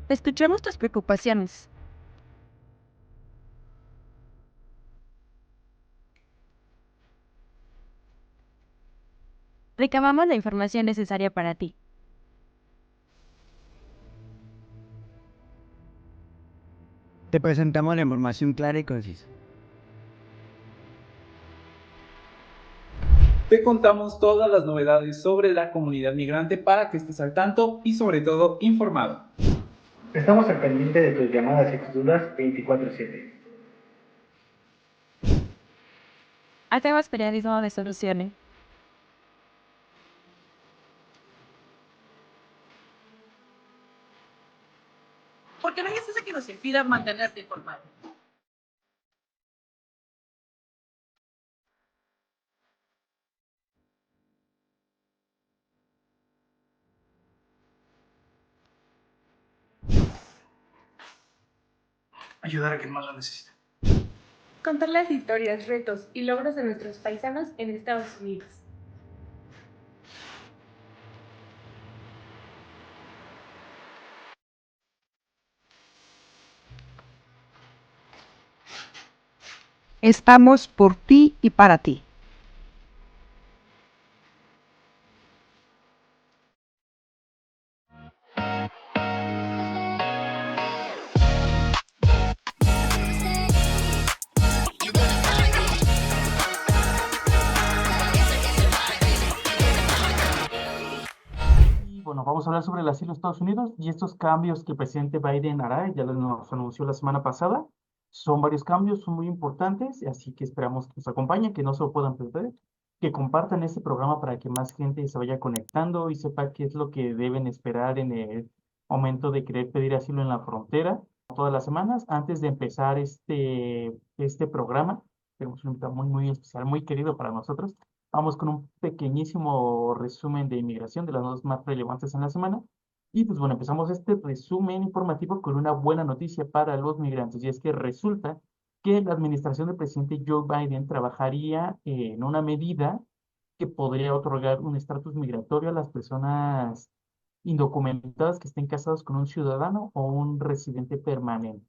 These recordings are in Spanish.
Escuchamos tus preocupaciones. Recabamos la información necesaria para ti. Te presentamos la información clara y concisa. Te contamos todas las novedades sobre la comunidad migrante para que estés al tanto y sobre todo informado. Estamos al pendiente de tus llamadas y tus dudas 24/7. Hacemos periodismo de soluciones. Porque no hay eso que nos impida mantenerte informado. Ayudar a quien más lo necesita. Contar las historias, retos y logros de nuestros paisanos en Estados Unidos. Estamos por ti y para ti. Y bueno, vamos a hablar sobre el asilo en Estados Unidos y estos cambios que el presidente Biden hará, ya nos anunció la semana pasada. Son varios cambios, son muy importantes, así que esperamos que nos acompañen, que no se lo puedan perder, que compartan este programa para que más gente se vaya conectando y sepa qué es lo que deben esperar en el momento de querer pedir asilo en la frontera. Todas las semanas, antes de empezar este programa, tenemos un invitado muy especial, muy querido para nosotros. Vamos con un pequeñísimo resumen de inmigración de las notas más relevantes en la semana. Y pues bueno, empezamos este resumen informativo con una buena noticia para los migrantes. Y es que resulta que la administración del presidente Joe Biden trabajaría en una medida que podría otorgar un estatus migratorio a las personas indocumentadas que estén casadas con un ciudadano o un residente permanente.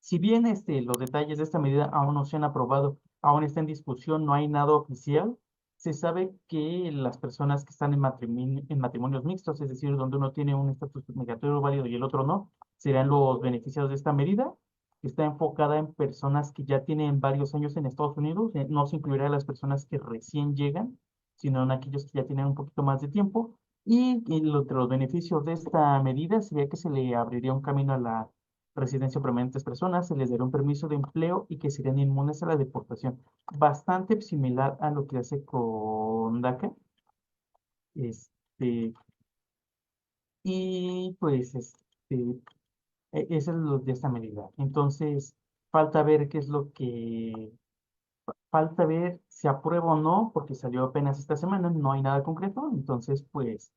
Si bien los detalles de esta medida aún no se han aprobado, aún está en discusión, no hay nada oficial, se sabe que las personas que están en matrimonios mixtos, es decir, donde uno tiene un estatus migratorio válido y el otro no, serán los beneficiados de esta medida, que está enfocada en personas que ya tienen varios años en Estados Unidos, no se incluirá a las personas que recién llegan, sino en aquellos que ya tienen un poquito más de tiempo. Y entre los beneficios de esta medida sería que se le abriría un camino a la residencia permanente a estas personas, se les dará un permiso de empleo y que serían inmunes a la deportación. Bastante similar a lo que hace con DACA. Este, y pues eso es lo de esta medida. Entonces, falta ver qué es lo que, falta ver si aprueba o no, porque salió apenas esta semana, no hay nada concreto, entonces pues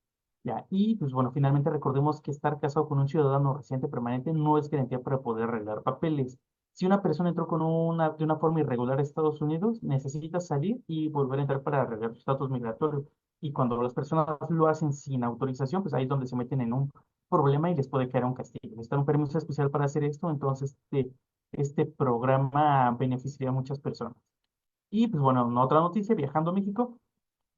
ya, y pues bueno, finalmente recordemos que estar casado con un ciudadano residente permanente no es garantía para poder arreglar papeles. Si una persona entró de una forma irregular a Estados Unidos, necesita salir y volver a entrar para arreglar su estatus migratorio. Y cuando las personas lo hacen sin autorización, pues ahí es donde se meten en un problema y les puede caer un castigo. Necesitan un permiso especial para hacer esto, entonces este programa beneficiaría a muchas personas. Y pues bueno, otra noticia, viajando a México,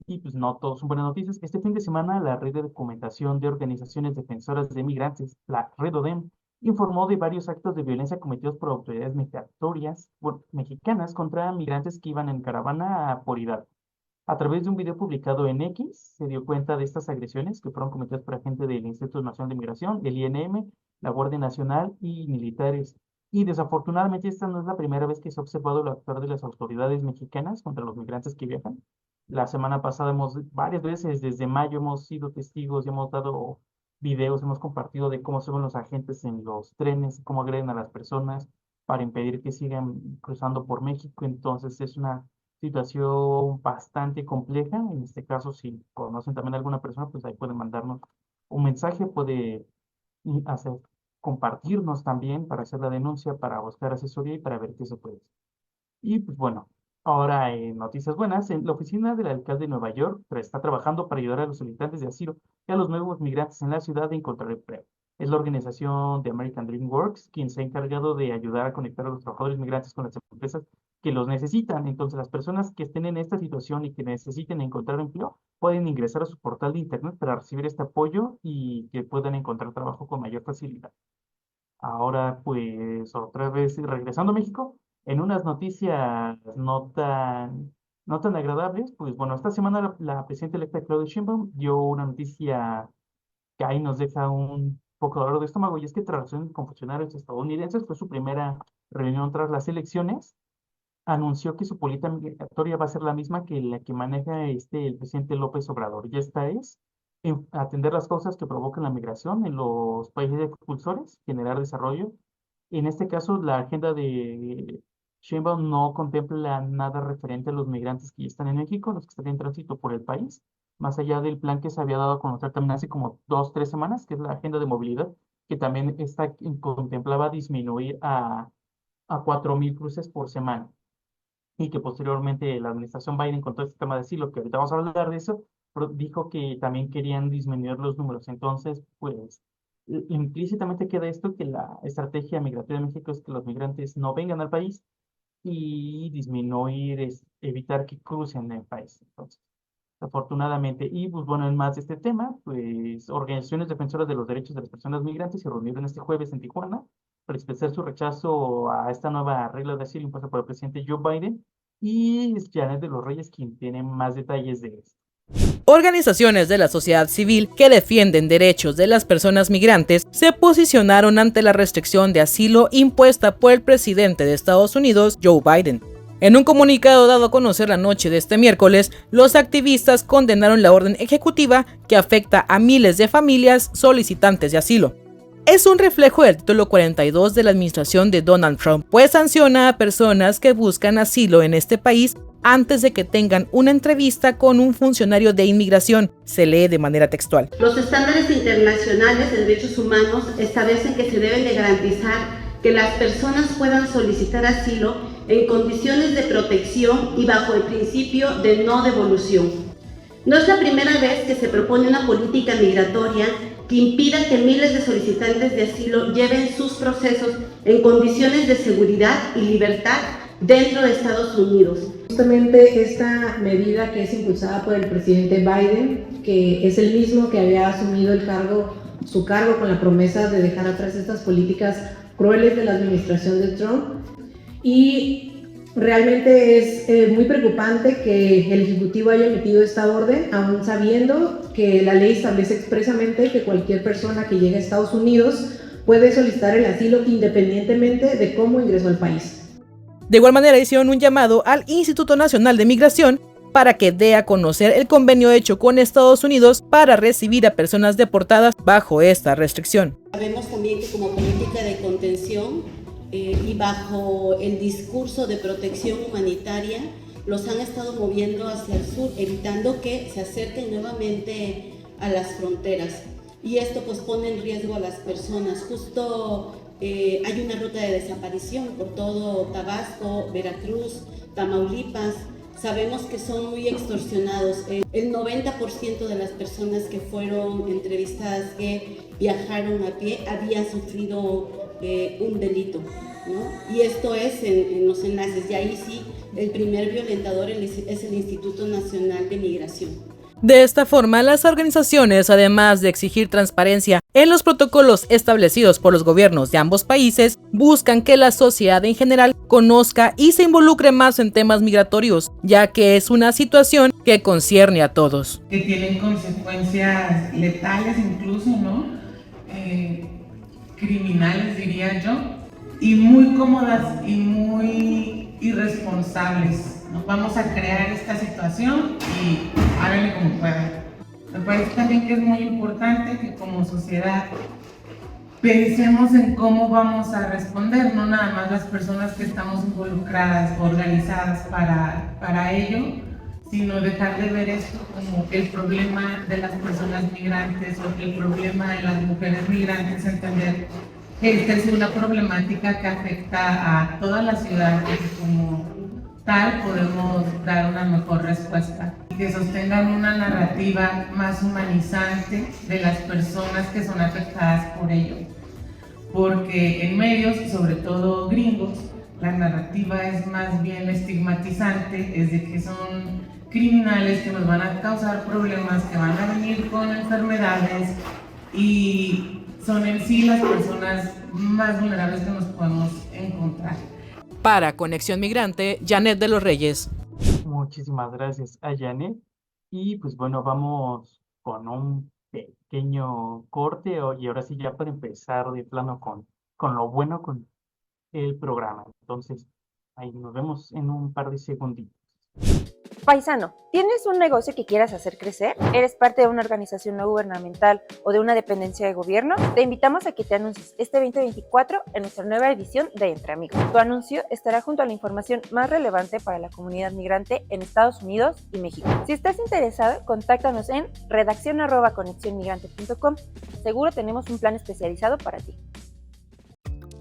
y pues no todos son buenas noticias. Este fin de semana, la red de documentación de organizaciones defensoras de migrantes, la Red ODEM, informó de varios actos de violencia cometidos por autoridades migratorias, bueno, mexicanas contra migrantes que iban en caravana por Hidalgo. A través de un video publicado en X, se dio cuenta de estas agresiones que fueron cometidas por agentes del Instituto Nacional de Migración, el INM, la Guardia Nacional y militares. Y desafortunadamente esta no es la primera vez que se ha observado el actuar de las autoridades mexicanas contra los migrantes que viajan. La semana pasada varias veces, desde mayo, hemos sido testigos y hemos dado videos, hemos compartido de cómo son los agentes en los trenes, cómo agreden a las personas para impedir que sigan cruzando por México. Entonces es una situación bastante compleja. En este caso, si conocen también a alguna persona, pues ahí pueden mandarnos un mensaje, puede hacer, compartirnos también para hacer la denuncia, para buscar asesoría y para ver qué se puede hacer. Y pues bueno, ahora en noticias buenas, en la oficina del alcalde de Nueva York está trabajando para ayudar a los solicitantes de asilo y a los nuevos migrantes en la ciudad a encontrar empleo. Es la organización de American Dream Works quien se ha encargado de ayudar a conectar a los trabajadores migrantes con las empresas que los necesitan. Entonces, las personas que estén en esta situación y que necesiten encontrar empleo pueden ingresar a su portal de internet para recibir este apoyo y que puedan encontrar trabajo con mayor facilidad. Ahora, pues, otra vez regresando a México, en unas noticias no tan agradables, pues bueno, esta semana la presidenta electa Claudia Sheinbaum dio una noticia que ahí nos deja un poco de dolor de estómago, y es que tras reuniones con funcionarios estadounidenses, fue su primera reunión tras las elecciones, anunció que su política migratoria va a ser la misma que la que maneja el presidente López Obrador, y esta es atender las causas que provocan la migración en los países expulsores, generar desarrollo. En este caso, la agenda de Sheinbaum no contempla nada referente a los migrantes que ya están en México, los que están en tránsito por el país, más allá del plan que se había dado a conocer también hace como 2, 3 semanas, que es la agenda de movilidad, que también contemplaba disminuir a 4,000 cruces por semana, y que posteriormente la administración Biden, con todo este tema de asilo, que ahorita vamos a hablar de eso, dijo que también querían disminuir los números. Entonces, pues, implícitamente queda esto, que la estrategia migratoria de México es que los migrantes no vengan al país y disminuir, evitar que crucen el país. Entonces, afortunadamente, y pues bueno, en más de este tema, pues organizaciones defensoras de los derechos de las personas migrantes se reunieron este jueves en Tijuana para expresar su rechazo a esta nueva regla de asilo impuesta por el presidente Joe Biden, y es Janet de los Reyes quien tiene más detalles de esto. Organizaciones de la sociedad civil que defienden derechos de las personas migrantes se posicionaron ante la restricción de asilo impuesta por el presidente de Estados Unidos, Joe Biden. En un comunicado dado a conocer la noche de este miércoles, los activistas condenaron la orden ejecutiva que afecta a miles de familias solicitantes de asilo. Es un reflejo del título 42 de la administración de Donald Trump, pues sanciona a personas que buscan asilo en este país antes de que tengan una entrevista con un funcionario de inmigración, se lee de manera textual. Los estándares internacionales de derechos humanos establecen que se deben de garantizar que las personas puedan solicitar asilo en condiciones de protección y bajo el principio de no devolución. No es la primera vez que se propone una política migratoria que impida que miles de solicitantes de asilo lleven sus procesos en condiciones de seguridad y libertad dentro de Estados Unidos. Justamente esta medida que es impulsada por el presidente Biden, que es el mismo que había asumido su cargo con la promesa de dejar atrás estas políticas crueles de la administración de Trump, y realmente es muy preocupante que el Ejecutivo haya emitido esta orden, aún sabiendo que la ley establece expresamente que cualquier persona que llegue a Estados Unidos puede solicitar el asilo independientemente de cómo ingresó al país. De igual manera, hicieron un llamado al Instituto Nacional de Migración para que dé a conocer el convenio hecho con Estados Unidos para recibir a personas deportadas bajo esta restricción. Sabemos también que como política de contención y bajo el discurso de protección humanitaria, los han estado moviendo hacia el sur, evitando que se acerquen nuevamente a las fronteras. Y esto pues pone en riesgo a las personas. Justo hay una ruta de desaparición por todo Tabasco, Veracruz, Tamaulipas. Sabemos que son muy extorsionados. El 90% de las personas que fueron entrevistadas que viajaron a pie había sufrido un delito, ¿no? Y esto es en los enlaces. Y ahí sí, el primer violentador es el Instituto Nacional de Migración. De esta forma, las organizaciones, además de exigir transparencia en los protocolos establecidos por los gobiernos de ambos países, buscan que la sociedad en general conozca y se involucre más en temas migratorios, ya que es una situación que concierne a todos. Que tienen consecuencias letales incluso, ¿no? Criminales, diría yo, y muy cómodas y muy irresponsables. Nos vamos a crear esta situación y háganle como puedan. Me parece también que es muy importante que como sociedad pensemos en cómo vamos a responder, no nada más las personas que estamos involucradas, organizadas para ello, sino dejar de ver esto como el problema de las personas migrantes o el problema de las mujeres migrantes, entender que esta es una problemática que afecta a toda la ciudad, como tal podemos dar una mejor respuesta. Que sostengan una narrativa más humanizante de las personas que son afectadas por ello. Porque en medios, sobre todo gringos, la narrativa es más bien estigmatizante, es de que son criminales que nos van a causar problemas, que van a venir con enfermedades y son en sí las personas más vulnerables que nos podemos encontrar. Para Conexión Migrante, Janet de los Reyes. Muchísimas gracias a Janet. Y pues bueno, vamos con un pequeño corte y ahora sí ya para empezar de plano con lo bueno, con el programa. Entonces, ahí nos vemos en un par de segunditos. Paisano, ¿tienes un negocio que quieras hacer crecer? ¿Eres parte de una organización no gubernamental o de una dependencia de gobierno? Te invitamos a que te anuncies este 2024 en nuestra nueva edición de Entre Amigos. Tu anuncio estará junto a la información más relevante para la comunidad migrante en Estados Unidos y México. Si estás interesado, contáctanos en redaccion@conexionmigrante.com. Seguro tenemos un plan especializado para ti.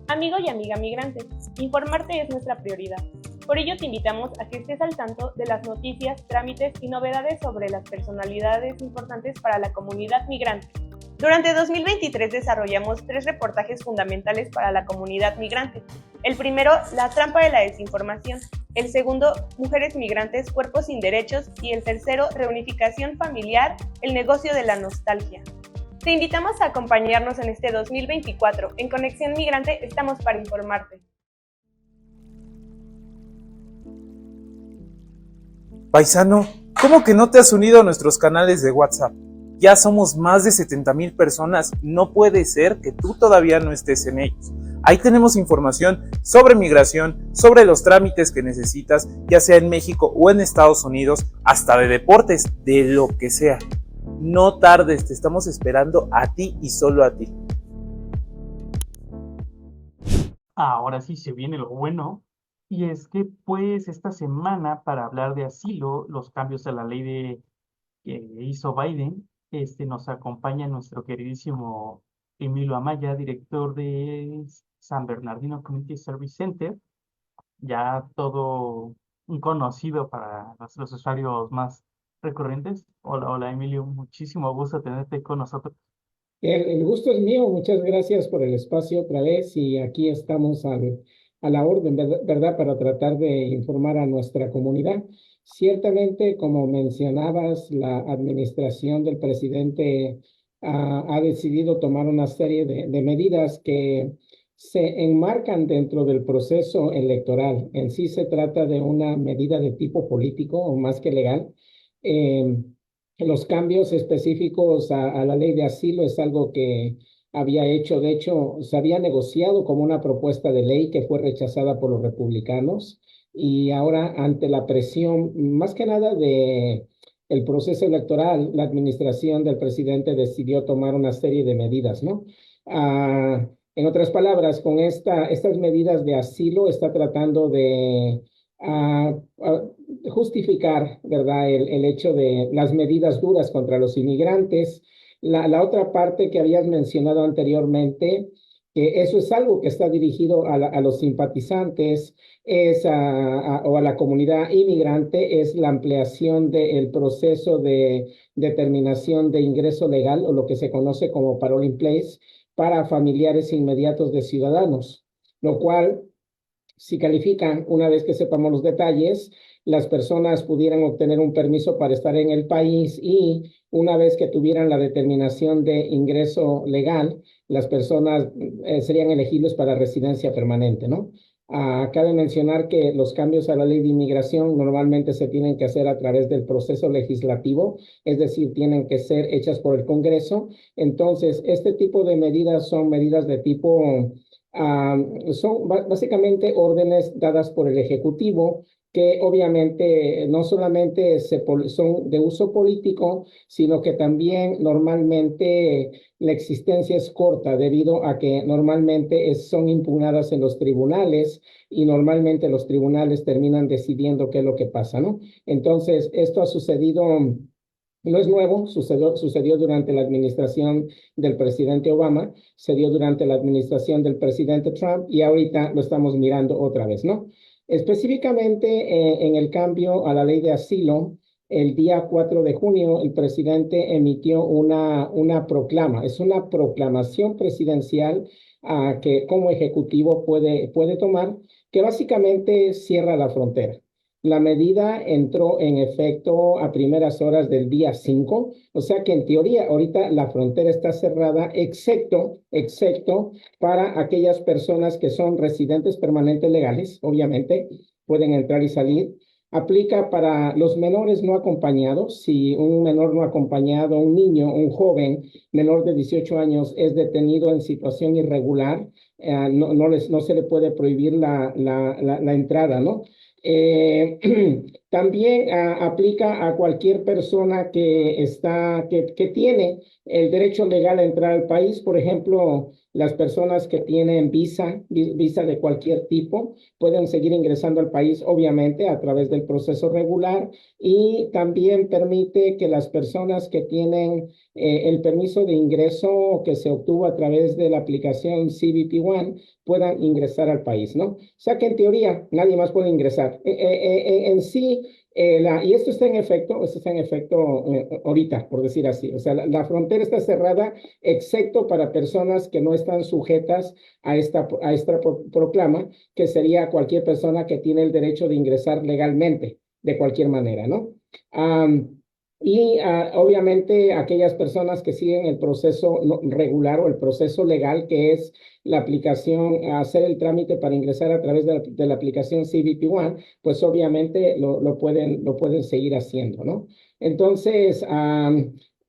Amigo y amiga migrante, informarte es nuestra prioridad. Por ello te invitamos a que estés al tanto de las noticias, trámites y novedades sobre las personalidades importantes para la comunidad migrante. Durante 2023 desarrollamos 3 reportajes fundamentales para la comunidad migrante. El primero, la trampa de la desinformación. El segundo, mujeres migrantes, cuerpos sin derechos. Y el tercero, reunificación familiar, el negocio de la nostalgia. Te invitamos a acompañarnos en este 2024. En Conexión Migrante estamos para informarte. Paisano, ¿cómo que no te has unido a nuestros canales de WhatsApp? Ya somos más de 70,000 personas, no puede ser que tú todavía no estés en ellos. Ahí tenemos información sobre migración, sobre los trámites que necesitas, ya sea en México o en Estados Unidos, hasta de deportes, de lo que sea. No tardes, te estamos esperando a ti y solo a ti. Ahora sí se viene lo bueno. Y es que, pues, esta semana, para hablar de asilo, los cambios a la ley que hizo Biden, nos acompaña nuestro queridísimo Emilio Amaya, director de San Bernardino Community Service Center, ya todo un conocido para nuestros usuarios más recurrentes. Hola, Emilio, muchísimo gusto tenerte con nosotros. El gusto es mío, muchas gracias por el espacio otra vez y aquí estamos a la orden, ¿verdad? Para tratar de informar a nuestra comunidad. Ciertamente, como mencionabas, la administración del presidente ha decidido tomar una serie de medidas que se enmarcan dentro del proceso electoral. En sí se trata de una medida de tipo político o más que legal. Los cambios específicos a la ley de asilo es algo que había hecho, de hecho, se había negociado como una propuesta de ley que fue rechazada por los republicanos y ahora ante la presión, más que nada de el proceso electoral, la administración del presidente decidió tomar una serie de medidas, ¿no? En otras palabras, con estas medidas de asilo está tratando de justificar, ¿verdad?, el hecho de las medidas duras contra los inmigrantes. La otra parte que habías mencionado anteriormente, que eso es algo que está dirigido a los simpatizantes o a la comunidad inmigrante, es la ampliación del proceso de determinación de ingreso legal o lo que se conoce como parole in place para familiares inmediatos de ciudadanos, lo cual, si califican, una vez que sepamos los detalles, las personas pudieran obtener un permiso para estar en el país y una vez que tuvieran la determinación de ingreso legal, las personas serían elegibles para residencia permanente, ¿no? Cabe mencionar que los cambios a la ley de inmigración normalmente se tienen que hacer a través del proceso legislativo, es decir, tienen que ser hechas por el Congreso. Entonces, este tipo de medidas son medidas de tipo, son básicamente órdenes dadas por el Ejecutivo, que obviamente no solamente son de uso político, sino que también normalmente la existencia es corta debido a que normalmente son impugnadas en los tribunales y normalmente los tribunales terminan decidiendo qué es lo que pasa, ¿no? Entonces, esto ha sucedido, no es nuevo, sucedió durante la administración del presidente Obama, se dio durante la administración del presidente Trump y ahorita lo estamos mirando otra vez, ¿no? Específicamente en el cambio a la ley de asilo, el día 4 de junio el presidente emitió una proclama. Es una proclamación presidencial que como ejecutivo puede tomar, que básicamente cierra la frontera. La medida entró en efecto a primeras horas del día 5, o sea que en teoría ahorita la frontera está cerrada, excepto para aquellas personas que son residentes permanentes legales, obviamente pueden entrar y salir. Aplica para los menores no acompañados. Si un menor no acompañado, un niño, un joven menor de 18 años es detenido en situación irregular, no se le puede prohibir la entrada, ¿no? También aplica a cualquier persona que tiene el derecho legal a entrar al país. Por ejemplo, las personas que tienen visa de cualquier tipo pueden seguir ingresando al país, obviamente, a través del proceso regular, y también permite que las personas que tienen el permiso de ingreso que se obtuvo a través de la aplicación CBP One puedan ingresar al país, ¿no? O sea que en teoría nadie más puede ingresar. En sí, y esto está en efecto ahorita, por decir así. O sea, la frontera está cerrada, excepto para personas que no están sujetas a esta proclama, que sería cualquier persona que tiene el derecho de ingresar legalmente, de cualquier manera, ¿no? Obviamente aquellas personas que siguen el proceso regular o el proceso legal, que es la aplicación, hacer el trámite para ingresar a través de la aplicación CBP One, pues obviamente lo pueden seguir haciendo, ¿no? Entonces,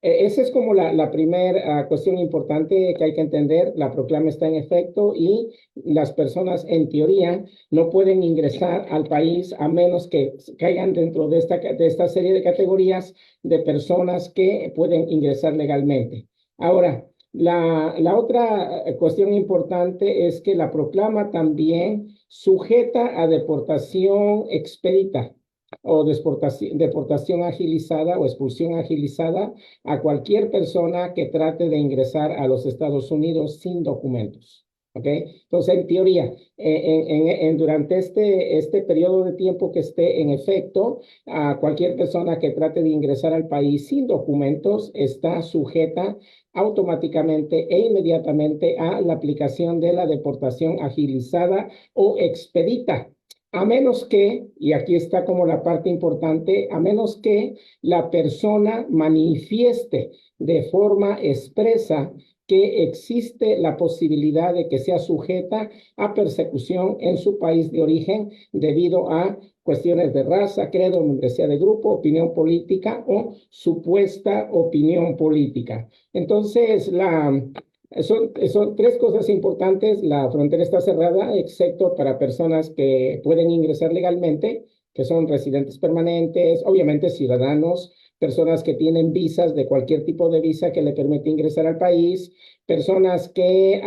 esa es como la primera cuestión importante que hay que entender. La proclama está en efecto y las personas en teoría no pueden ingresar al país a menos que caigan dentro de esta serie de categorías de personas que pueden ingresar legalmente. Ahora, la otra cuestión importante es que la proclama también sujeta a deportación expedita o deportación agilizada o expulsión agilizada a cualquier persona que trate de ingresar a los Estados Unidos sin documentos. ¿Ok? Entonces, en teoría, durante este periodo de tiempo que esté en efecto, a cualquier persona que trate de ingresar al país sin documentos está sujeta automáticamente e inmediatamente a la aplicación de la deportación agilizada o expedita. A menos que, y aquí está como la parte importante, a menos que la persona manifieste de forma expresa que existe la posibilidad de que sea sujeta a persecución en su país de origen debido a cuestiones de raza, credo, membresía de grupo, opinión política o supuesta opinión política. Entonces, son tres cosas importantes. La frontera está cerrada, excepto para personas que pueden ingresar legalmente, que son residentes permanentes, obviamente ciudadanos, personas que tienen visas de cualquier tipo de visa que le permite ingresar al país, personas que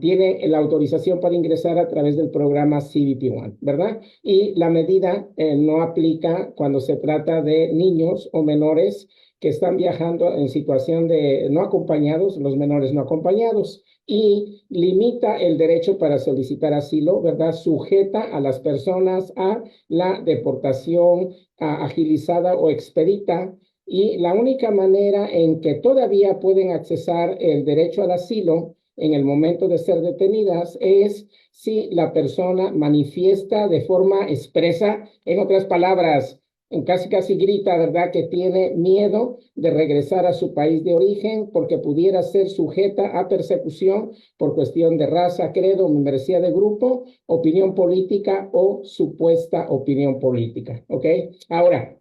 tienen la autorización para ingresar a través del programa CBP One, ¿verdad? Y la medida no aplica cuando se trata de niños o menores que están viajando en situación de no acompañados, los menores no acompañados, y limita el derecho para solicitar asilo, ¿verdad? Sujeta a las personas a la deportación agilizada o expedita, y la única manera en que todavía pueden accesar el derecho al asilo en el momento de ser detenidas es si la persona manifiesta de forma expresa, en otras palabras, casi grita, ¿verdad?, que tiene miedo de regresar a su país de origen porque pudiera ser sujeta a persecución por cuestión de raza, credo, membresía de grupo, opinión política o supuesta opinión política, ¿ok? Ahora,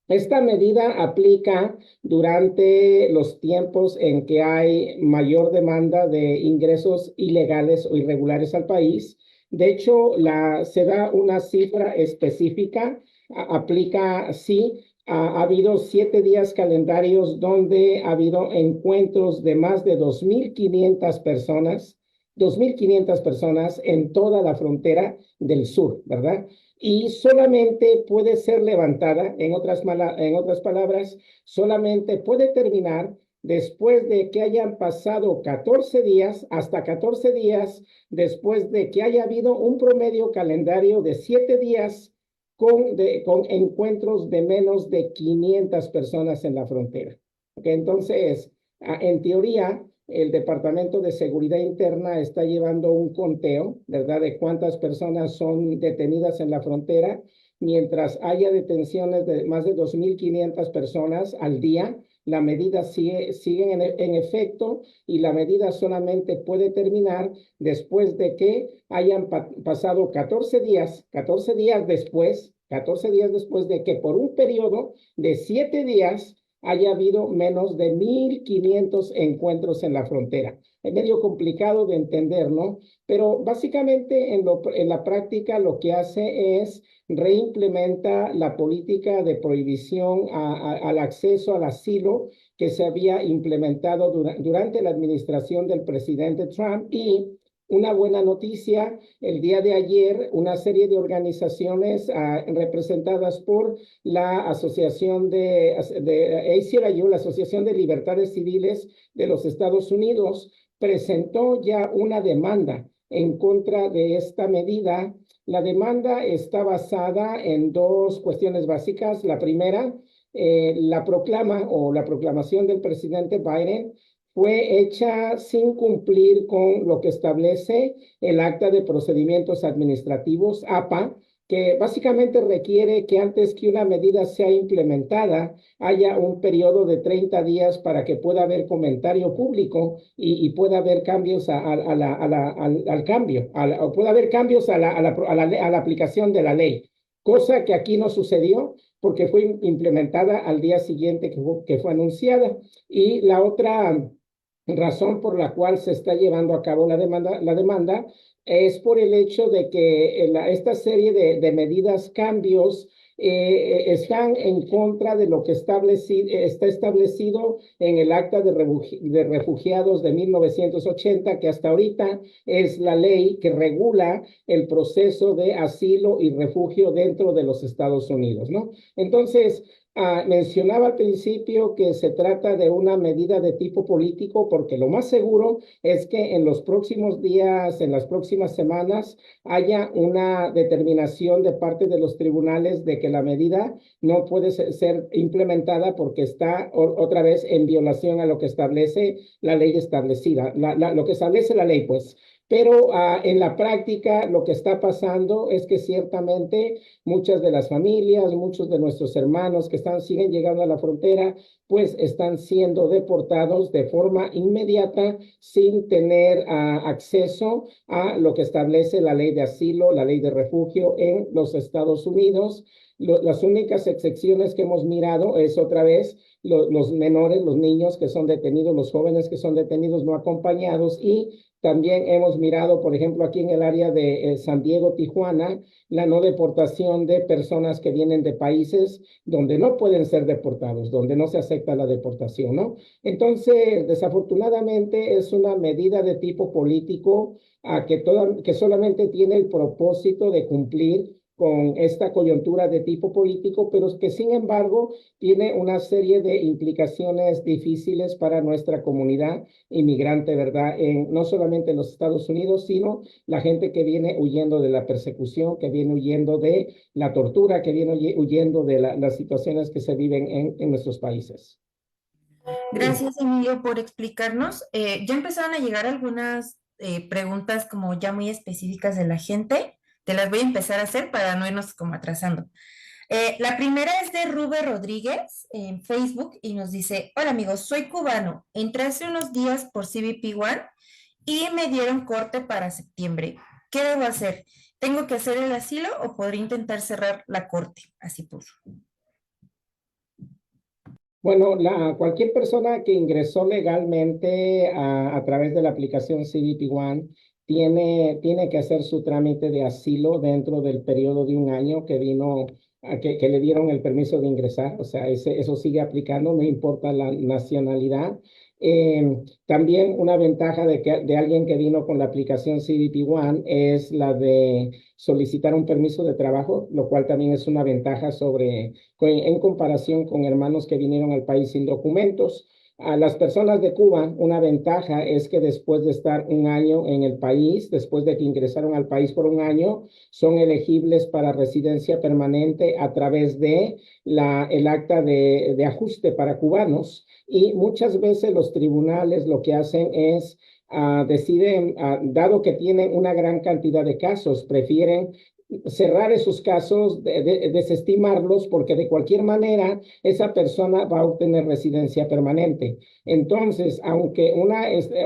esta medida aplica durante los tiempos en que hay mayor demanda de ingresos ilegales o irregulares al país. De hecho, se da una cifra específica. Aplica, sí, ha habido 7 días calendarios donde ha habido encuentros de más de 2,500 personas en toda la frontera del sur, ¿verdad? Y solamente puede ser levantada, en otras palabras, solamente puede terminar después de que hayan pasado 14 días, hasta 14 días después de que haya habido un promedio calendario de 7 días con encuentros de menos de 500 personas en la frontera. Okay, entonces, en teoría, el Departamento de Seguridad Interna está llevando un conteo, ¿verdad?, de cuántas personas son detenidas en la frontera, mientras haya detenciones de más de 2.500 personas al día. La medida sigue en efecto y la medida solamente puede terminar después de que hayan pasado 14 días después de que por un periodo de 7 días haya habido menos de 1.500 encuentros en la frontera. Es medio complicado de entender, ¿no? Pero básicamente en la práctica lo que hace es reimplementa la política de prohibición al acceso al asilo que se había implementado durante la administración del presidente Trump. Y una buena noticia, el día de ayer, una serie de organizaciones representadas por la Asociación de ACLU, la Asociación de Libertades Civiles de los Estados Unidos, presentó ya una demanda en contra de esta medida. La demanda está basada en dos cuestiones básicas. La primera, la proclamación del presidente Biden fue hecha sin cumplir con lo que establece el Acta de Procedimientos Administrativos, APA, que básicamente requiere que antes que una medida sea implementada haya un periodo de 30 días para que pueda haber comentario público y pueda haber cambios al cambio, o pueda haber cambios a la aplicación de la ley, cosa que aquí no sucedió porque fue implementada al día siguiente que fue anunciada. Y la otra razón por la cual se está llevando a cabo la demanda es por el hecho de que esta serie de medidas, cambios, están en contra de lo que está establecido en el Acta de Refugiados de 1980, que hasta ahorita es la ley que regula el proceso de asilo y refugio dentro de los Estados Unidos, ¿no? Entonces, mencionaba al principio que se trata de una medida de tipo político porque lo más seguro es que en los próximos días, en las próximas semanas, haya una determinación de parte de los tribunales de que la medida no puede ser implementada porque está otra vez en violación a lo que establece la ley establecida, lo que establece la ley, pues. Pero en la práctica lo que está pasando es que ciertamente muchas de las familias, muchos de nuestros hermanos que siguen llegando a la frontera, pues están siendo deportados de forma inmediata sin tener acceso a lo que establece la ley de asilo, la ley de refugio en los Estados Unidos. Las únicas excepciones que hemos mirado es otra vez los menores, los niños que son detenidos, los jóvenes que son detenidos no acompañados, y también hemos mirado, por ejemplo, aquí en el área de San Diego, Tijuana, la no deportación de personas que vienen de países donde no pueden ser deportados, donde no se acepta la deportación, ¿no? Entonces, desafortunadamente, es una medida de tipo político que solamente tiene el propósito de cumplir con esta coyuntura de tipo político, pero que sin embargo tiene una serie de implicaciones difíciles para nuestra comunidad inmigrante, ¿verdad? No solamente en los Estados Unidos, sino la gente que viene huyendo de la persecución, que viene huyendo de la tortura, que viene huyendo de las situaciones que se viven en nuestros países. Gracias, Emilio, por explicarnos. Ya empezaron a llegar algunas preguntas como ya muy específicas de la gente. Te las voy a empezar a hacer para no irnos como atrasando. La primera es de Rube Rodríguez en Facebook y nos dice: hola amigos, soy cubano, entré hace unos días por CBP One y me dieron corte para septiembre. ¿Qué debo hacer? ¿Tengo que hacer el asilo o podría intentar cerrar la corte? Así puso. Bueno, cualquier persona que ingresó legalmente a través de la aplicación CBP One tiene que hacer su trámite de asilo dentro del periodo de un año que le dieron el permiso de ingresar. O sea, eso sigue aplicando, no importa la nacionalidad. También una ventaja de alguien que vino con la aplicación CBP One es la de solicitar un permiso de trabajo, lo cual también es una ventaja en comparación con hermanos que vinieron al país sin documentos. A las personas de Cuba, una ventaja es que después de estar un año en el país, después de que ingresaron al país por un año, son elegibles para residencia permanente a través de el acta de ajuste para cubanos. Y muchas veces los tribunales lo que hacen es deciden, dado que tienen una gran cantidad de casos, prefieren cerrar esos casos, desestimarlos, porque de cualquier manera esa persona va a obtener residencia permanente. Entonces, aunque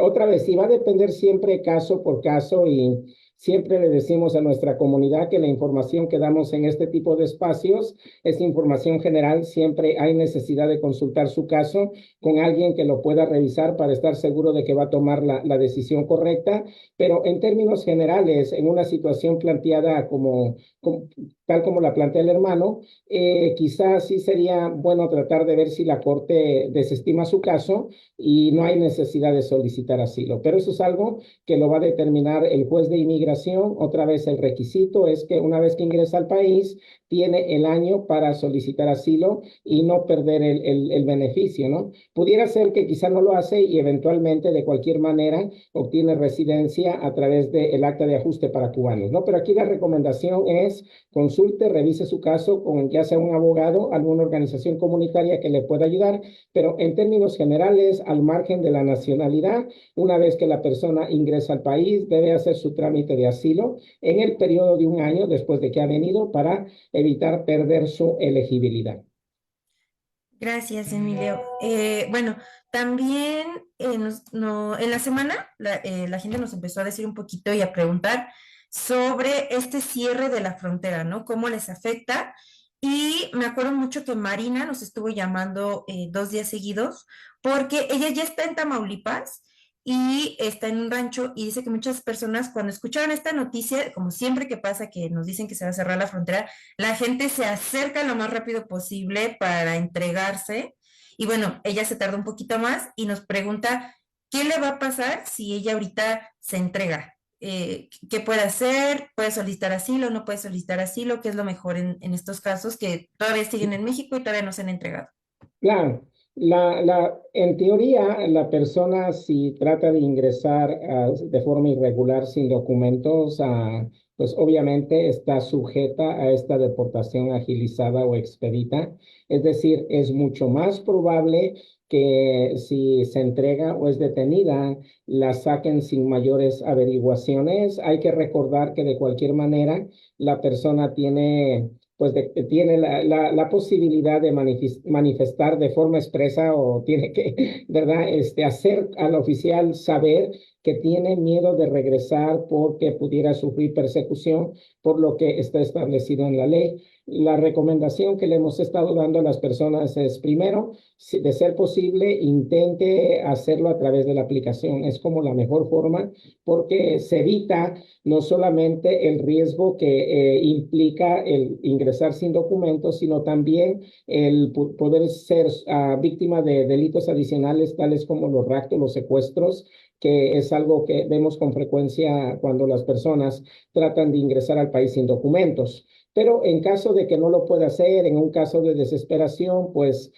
otra vez, sí va a depender siempre caso por caso, y siempre le decimos a nuestra comunidad que la información que damos en este tipo de espacios es información general. Siempre hay necesidad de consultar su caso con alguien que lo pueda revisar para estar seguro de que va a tomar la decisión correcta. Pero en términos generales, en una situación planteada tal como la plantea el hermano, quizás sí sería bueno tratar de ver si la Corte desestima su caso y no hay necesidad de solicitar asilo. Pero eso es algo que lo va a determinar el juez de inmigración. Otra vez, el requisito es que una vez que ingresa al país, tiene el año para solicitar asilo y no perder el beneficio, ¿no? Pudiera ser que quizá no lo hace y eventualmente, de cualquier manera, obtiene residencia a través del acta de ajuste para cubanos, ¿no? Pero aquí la recomendación es consulte, revise su caso con ya sea un abogado, alguna organización comunitaria que le pueda ayudar, pero en términos generales, al margen de la nacionalidad, una vez que la persona ingresa al país, debe hacer su trámite de asilo en el periodo de un año después de que ha venido para evitar perder su elegibilidad. Gracias, Emilio. Bueno, también en la semana la gente nos empezó a decir un poquito y a preguntar sobre este cierre de la frontera, ¿no? ¿Cómo les afecta? Y me acuerdo mucho que Marina nos estuvo llamando 2 días seguidos porque ella ya está en Tamaulipas y está en un rancho y dice que muchas personas cuando escucharon esta noticia, como siempre que pasa que nos dicen que se va a cerrar la frontera, la gente se acerca lo más rápido posible para entregarse. Y bueno, ella se tardó un poquito más y nos pregunta qué le va a pasar si ella ahorita se entrega. ¿Qué puede hacer? ¿Puede solicitar asilo? ¿No puede solicitar asilo? ¿Qué es lo mejor en estos casos que todavía siguen en México y todavía no se han entregado? Claro, en teoría, la persona, si trata de ingresar de forma irregular sin documentos, pues obviamente está sujeta a esta deportación agilizada o expedita. Es decir, es mucho más probable que si se entrega o es detenida, la saquen sin mayores averiguaciones. Hay que recordar que de cualquier manera la persona tiene tiene la posibilidad de manifestar de forma expresa, o tiene que, ¿verdad?, hacer al oficial saber que tiene miedo de regresar porque pudiera sufrir persecución por lo que está establecido en la ley. La recomendación que le hemos estado dando a las personas es, primero, de ser posible, intente hacerlo a través de la aplicación. Es como la mejor forma, porque se evita no solamente el riesgo que implica el ingresar sin documentos, sino también el poder ser víctima de delitos adicionales, tales como los raptos, los secuestros, que es algo que vemos con frecuencia cuando las personas tratan de ingresar al país sin documentos. Pero en caso de que no lo pueda hacer, en un caso de desesperación, pues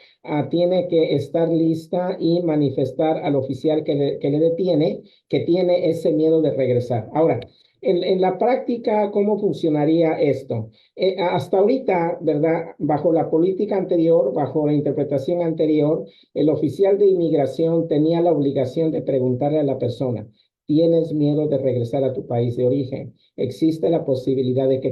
tiene que estar lista y manifestar al oficial que le detiene que tiene ese miedo de regresar. Ahora, en la práctica, ¿cómo funcionaría esto? Hasta ahorita, ¿verdad? Bajo la política anterior, bajo la interpretación anterior, el oficial de inmigración tenía la obligación de preguntarle a la persona: ¿tienes miedo de regresar a tu país de origen? Existe la posibilidad de que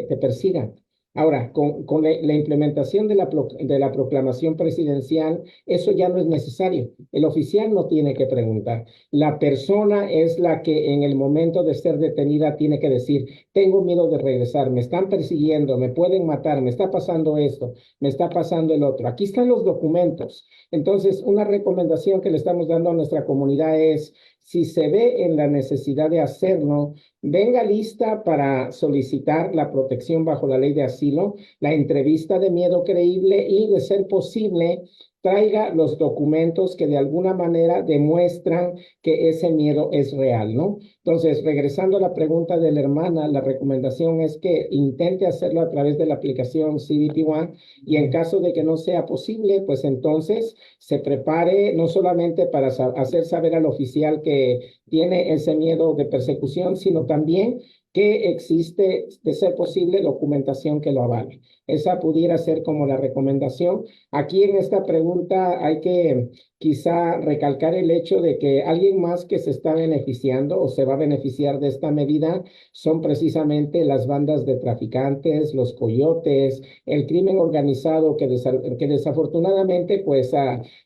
te persigan. Ahora, con la implementación de la proclamación presidencial, eso ya no es necesario. El oficial no tiene que preguntar. La persona es la que en el momento de ser detenida tiene que decir: tengo miedo de regresar, me están persiguiendo, me pueden matar, me está pasando esto, me está pasando el otro. Aquí están los documentos. Entonces, una recomendación que le estamos dando a nuestra comunidad es: si se ve en la necesidad de hacerlo, venga lista para solicitar la protección bajo la ley de asilo, la entrevista de miedo creíble y, de ser posible, traiga los documentos que de alguna manera demuestran que ese miedo es real, ¿no? Entonces, regresando a la pregunta de la hermana, la recomendación es que intente hacerlo a través de la aplicación CBP One y en caso de que no sea posible, pues entonces se prepare no solamente para hacer saber al oficial que tiene ese miedo de persecución, sino también que existe, de ser posible, documentación que lo avale. Esa pudiera ser como la recomendación. Aquí en esta pregunta hay que quizá recalcar el hecho de que alguien más que se está beneficiando o se va a beneficiar de esta medida son precisamente las bandas de traficantes, los coyotes, el crimen organizado que desafortunadamente pues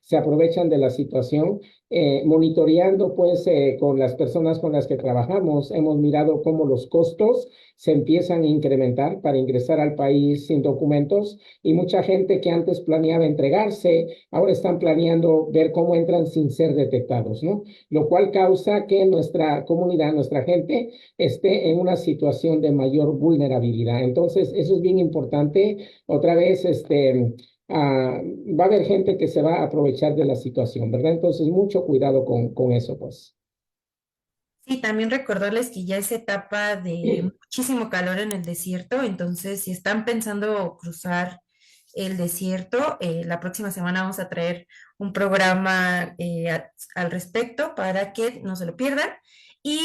se aprovechan de la situación. Monitoreando pues con las personas con las que trabajamos, hemos mirado cómo los costos se empiezan a incrementar para ingresar al país sin documentos y mucha gente que antes planeaba entregarse, ahora están planeando ver cómo entran sin ser detectados, ¿no? Lo cual causa que nuestra comunidad, nuestra gente esté en una situación de mayor vulnerabilidad. Entonces, eso es bien importante. Otra vez, va a haber gente que se va a aprovechar de la situación, ¿verdad? Entonces, mucho cuidado con eso, pues. Sí, también recordarles que ya es etapa de muchísimo calor en el desierto, entonces si están pensando cruzar el desierto, la próxima semana vamos a traer un programa al respecto para que no se lo pierdan. Y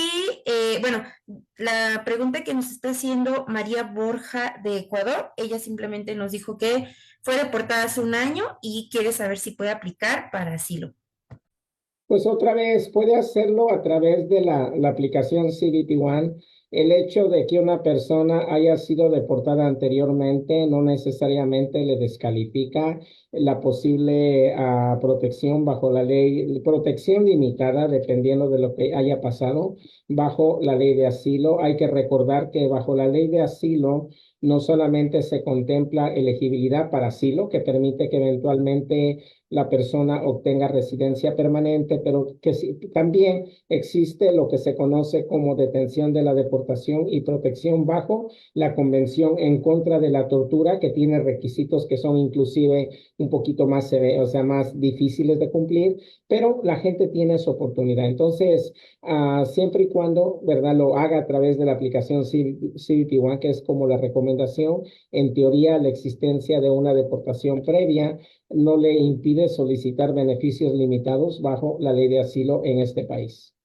bueno, la pregunta que nos está haciendo María Borja de Ecuador, ella simplemente nos dijo que fue deportada hace un año y quiere saber si puede aplicar para asilo. Pues otra vez puede hacerlo a través de la aplicación CBP One. El hecho de que una persona haya sido deportada anteriormente no necesariamente le descalifica la posible protección bajo la ley, protección limitada dependiendo de lo que haya pasado bajo la ley de asilo. Hay que recordar que bajo la ley de asilo no solamente se contempla elegibilidad para asilo, que permite que eventualmente la persona obtenga residencia permanente, pero que también existe lo que se conoce como detención de la deportación y protección bajo la Convención en contra de la tortura, que tiene requisitos que son inclusive un poquito más severos, o sea, más difíciles de cumplir, pero la gente tiene su oportunidad. Entonces, siempre y cuando, ¿verdad?, lo haga a través de la aplicación CBP One, que es como la recomendación, en teoría la existencia de una deportación previa no le impide solicitar beneficios limitados bajo la ley de asilo en este país.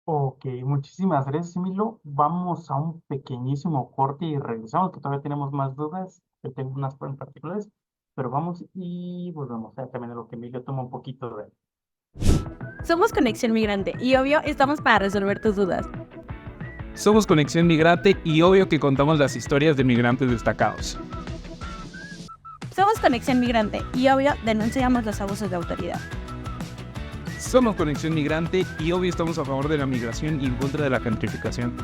Ok, muchísimas gracias, Emilio. Vamos a un pequeñísimo corte y regresamos, que todavía tenemos más dudas. Yo tengo unas en particulares, pero vamos y volvemos. También a lo que Emilio toma un poquito de... Somos Conexión Migrante y obvio estamos para resolver tus dudas. Somos Conexión Migrante y obvio que contamos las historias de migrantes destacados. Somos Conexión Migrante y obvio denunciamos los abusos de autoridad. Somos Conexión Migrante y obvio estamos a favor de la migración y en contra de la gentrificación.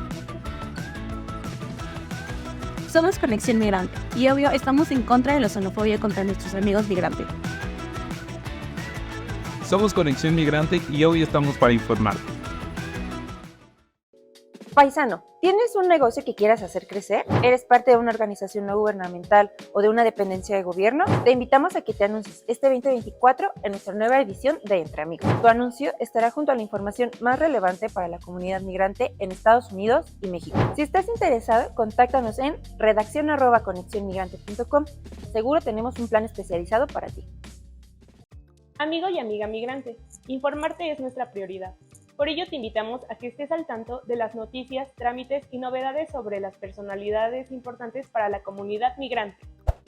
Somos Conexión Migrante y obvio estamos en contra de la xenofobia contra nuestros amigos migrantes. Somos Conexión Migrante y obvio estamos para informar. Paisano, ¿tienes un negocio que quieras hacer crecer? ¿Eres parte de una organización no gubernamental o de una dependencia de gobierno? Te invitamos a que te anuncies este 2024 en nuestra nueva edición de Entre Amigos. Tu anuncio estará junto a la información más relevante para la comunidad migrante en Estados Unidos y México. Si estás interesado, contáctanos en redaccion@conexionmigrante.com. Seguro tenemos un plan especializado para ti. Amigo y amiga migrante, informarte es nuestra prioridad. Por ello te invitamos a que estés al tanto de las noticias, trámites y novedades sobre las personalidades importantes para la comunidad migrante.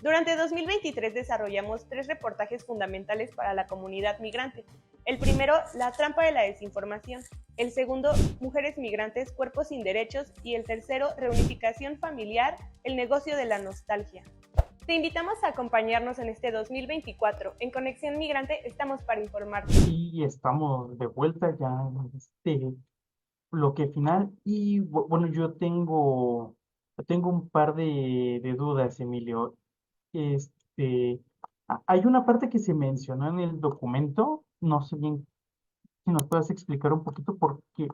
Durante 2023 desarrollamos 3 reportajes fundamentales para la comunidad migrante. El primero, la trampa de la desinformación. El segundo, mujeres migrantes, cuerpos sin derechos. Y el tercero, reunificación familiar, el negocio de la nostalgia. Te invitamos a acompañarnos en este 2024. En Conexión Migrante estamos para informarte. Y estamos de vuelta ya en este bloque final. Y bueno, yo tengo un par de dudas, Emilio. Hay una parte que se mencionó en el documento, no sé bien si nos puedes explicar un poquito, porque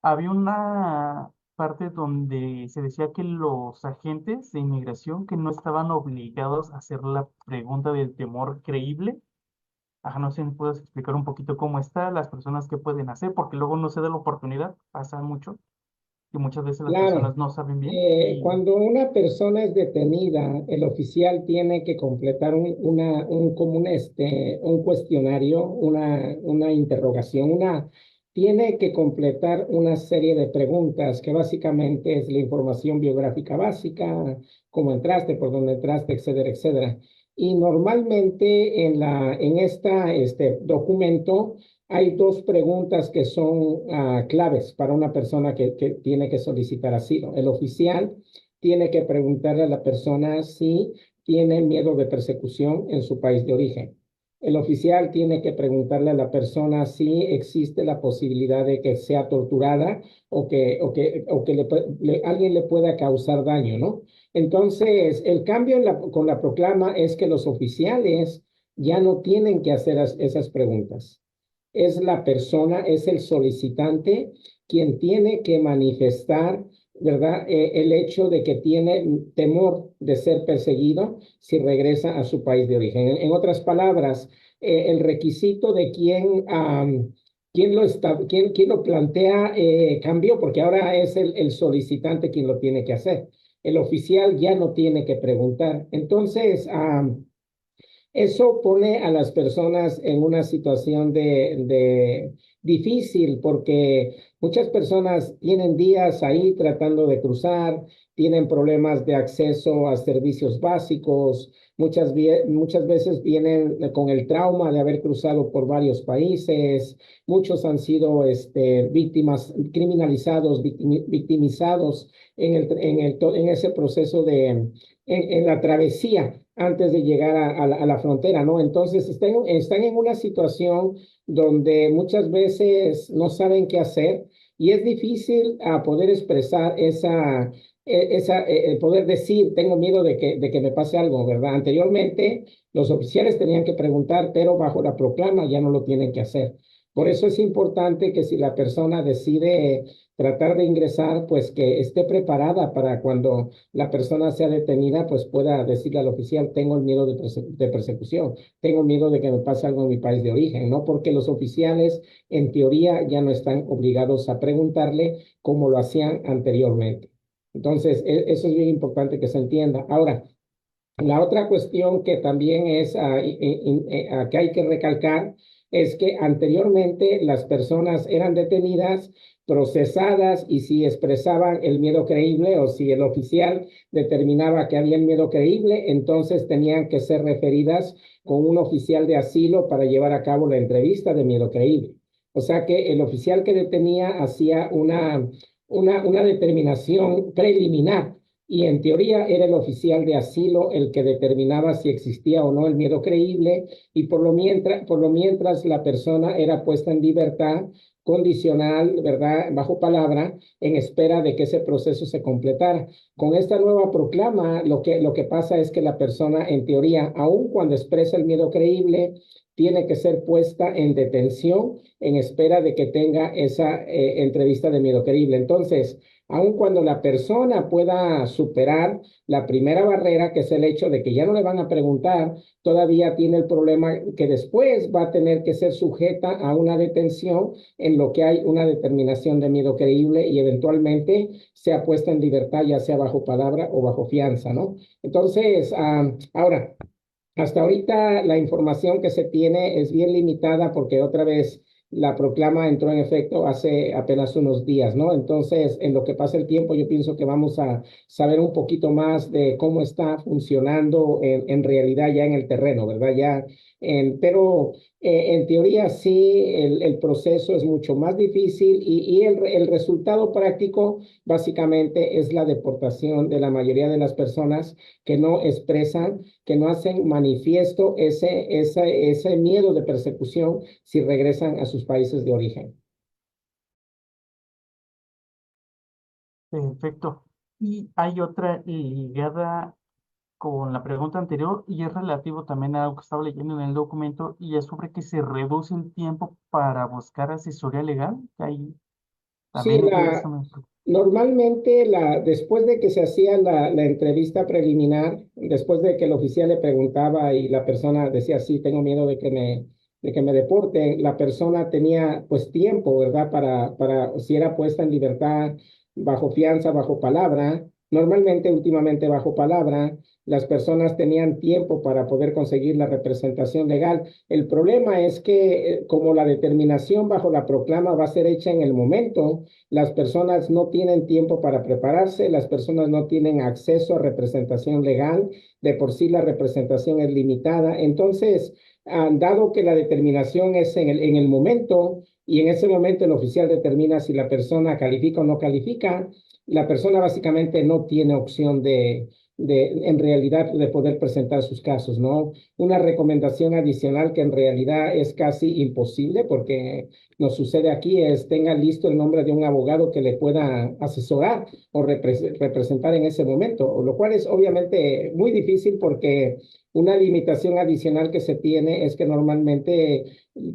había una parte donde se decía que los agentes de inmigración que no estaban obligados a hacer la pregunta del temor creíble. Ajá, no sé si me puedes explicar un poquito cómo está, las personas que pueden hacer, porque luego no se da la oportunidad, pasa mucho, y muchas veces las Claro, personas no saben bien. Y cuando una persona es detenida, el oficial tiene que completar un cuestionario, una interrogación, tiene que completar una serie de preguntas que básicamente es la información biográfica básica, cómo entraste, por dónde entraste, etcétera, etcétera. Y normalmente este documento hay dos preguntas que son claves para una persona que tiene que solicitar asilo. El oficial tiene que preguntarle a la persona si tiene miedo de persecución en su país de origen. El oficial tiene que preguntarle a la persona si existe la posibilidad de que sea torturada o que alguien le pueda causar daño, ¿no? Entonces, el cambio con la proclama es que los oficiales ya no tienen que hacer esas preguntas. Es la persona, es el solicitante quien tiene que manifestar, ¿verdad? El hecho de que tiene temor de ser perseguido si regresa a su país de origen. En otras palabras, el requisito de quién lo plantea cambió, porque ahora es el solicitante quien lo tiene que hacer. El oficial ya no tiene que preguntar. Entonces, eso pone a las personas en una situación de difícil porque muchas personas tienen días ahí tratando de cruzar, tienen problemas de acceso a servicios básicos, muchas veces vienen con el trauma de haber cruzado por varios países, muchos han sido víctimas, criminalizados, victimizados en ese proceso en la travesía antes de llegar a la frontera, ¿no? Entonces están en una situación donde muchas veces no saben qué hacer y es difícil poder expresar poder decir, tengo miedo de que me pase algo, ¿verdad? Anteriormente los oficiales tenían que preguntar, pero bajo la proclama ya no lo tienen que hacer. Por eso es importante que si la persona decide tratar de ingresar, pues que esté preparada para cuando la persona sea detenida, pues pueda decirle al oficial, tengo el miedo de persecución, tengo miedo de que me pase algo en mi país de origen, ¿no? Porque los oficiales, en teoría, ya no están obligados a preguntarle como lo hacían anteriormente. Entonces, eso es bien importante que se entienda. Ahora, la otra cuestión que también es que hay que recalcar es que anteriormente las personas eran detenidas, procesadas y si expresaban el miedo creíble o si el oficial determinaba que había miedo creíble, entonces tenían que ser referidas con un oficial de asilo para llevar a cabo la entrevista de miedo creíble. O sea que el oficial que detenía hacía una determinación preliminar y en teoría era el oficial de asilo el que determinaba si existía o no el miedo creíble y por lo mientras la persona era puesta en libertad condicional, ¿verdad? Bajo palabra, en espera de que ese proceso se completara. Con esta nueva proclama, lo que pasa es que la persona, en teoría, aun cuando expresa el miedo creíble, tiene que ser puesta en detención en espera de que tenga esa entrevista de miedo creíble. Entonces, aun cuando la persona pueda superar la primera barrera, que es el hecho de que ya no le van a preguntar, todavía tiene el problema que después va a tener que ser sujeta a una detención en lo que hay una determinación de miedo creíble y eventualmente sea puesta en libertad, ya sea bajo palabra o bajo fianza, ¿no? Entonces, ahora, hasta ahorita la información que se tiene es bien limitada porque otra vez la proclama entró en efecto hace apenas unos días, ¿no? Entonces, en lo que pasa el tiempo, yo pienso que vamos a saber un poquito más de cómo está funcionando en realidad ya en el terreno, ¿verdad? Pero en teoría sí, el proceso es mucho más difícil y el resultado práctico básicamente es la deportación de la mayoría de las personas que no expresan, que no hacen manifiesto ese miedo de persecución si regresan a sus países de origen. Perfecto. Y hay otra ligada con la pregunta anterior y es relativo también a algo que estaba leyendo en el documento y es sobre que se reduce el tiempo para buscar asesoría legal. Que ahí Sí, también eso me preocupa. Normalmente, después de que se hacía la entrevista preliminar, después de que el oficial le preguntaba y la persona decía, sí, tengo miedo de que me deporten, la persona tenía pues tiempo, ¿verdad? Si era puesta en libertad, bajo fianza, bajo palabra, normalmente últimamente bajo palabra, las personas tenían tiempo para poder conseguir la representación legal. El problema es que como la determinación bajo la proclama va a ser hecha en el momento, las personas no tienen tiempo para prepararse, las personas no tienen acceso a representación legal, de por sí la representación es limitada. Entonces, dado que la determinación es en el momento, y en ese momento el oficial determina si la persona califica o no califica, la persona básicamente no tiene opción en realidad, de poder presentar sus casos, ¿no? Una recomendación adicional que en realidad es casi imposible porque nos sucede aquí es tenga listo el nombre de un abogado que le pueda asesorar o representar en ese momento, lo cual es obviamente muy difícil porque una limitación adicional que se tiene es que normalmente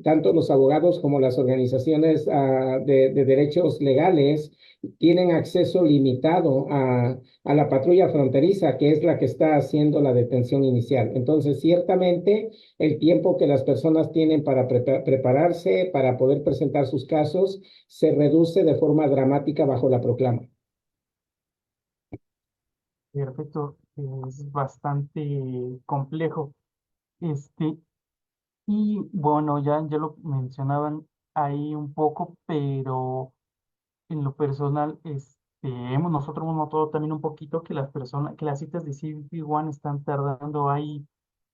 tanto los abogados como las organizaciones de derechos legales tienen acceso limitado a la patrulla fronteriza, que es la que está haciendo la detención inicial. Entonces, ciertamente, el tiempo que las personas tienen para prepararse, para poder presentar sus casos, se reduce de forma dramática bajo la proclama. Perfecto, es bastante complejo. Y bueno, ya lo mencionaban ahí un poco, pero en lo personal, nosotros hemos notado también un poquito que que las citas de CBP One están tardando ahí,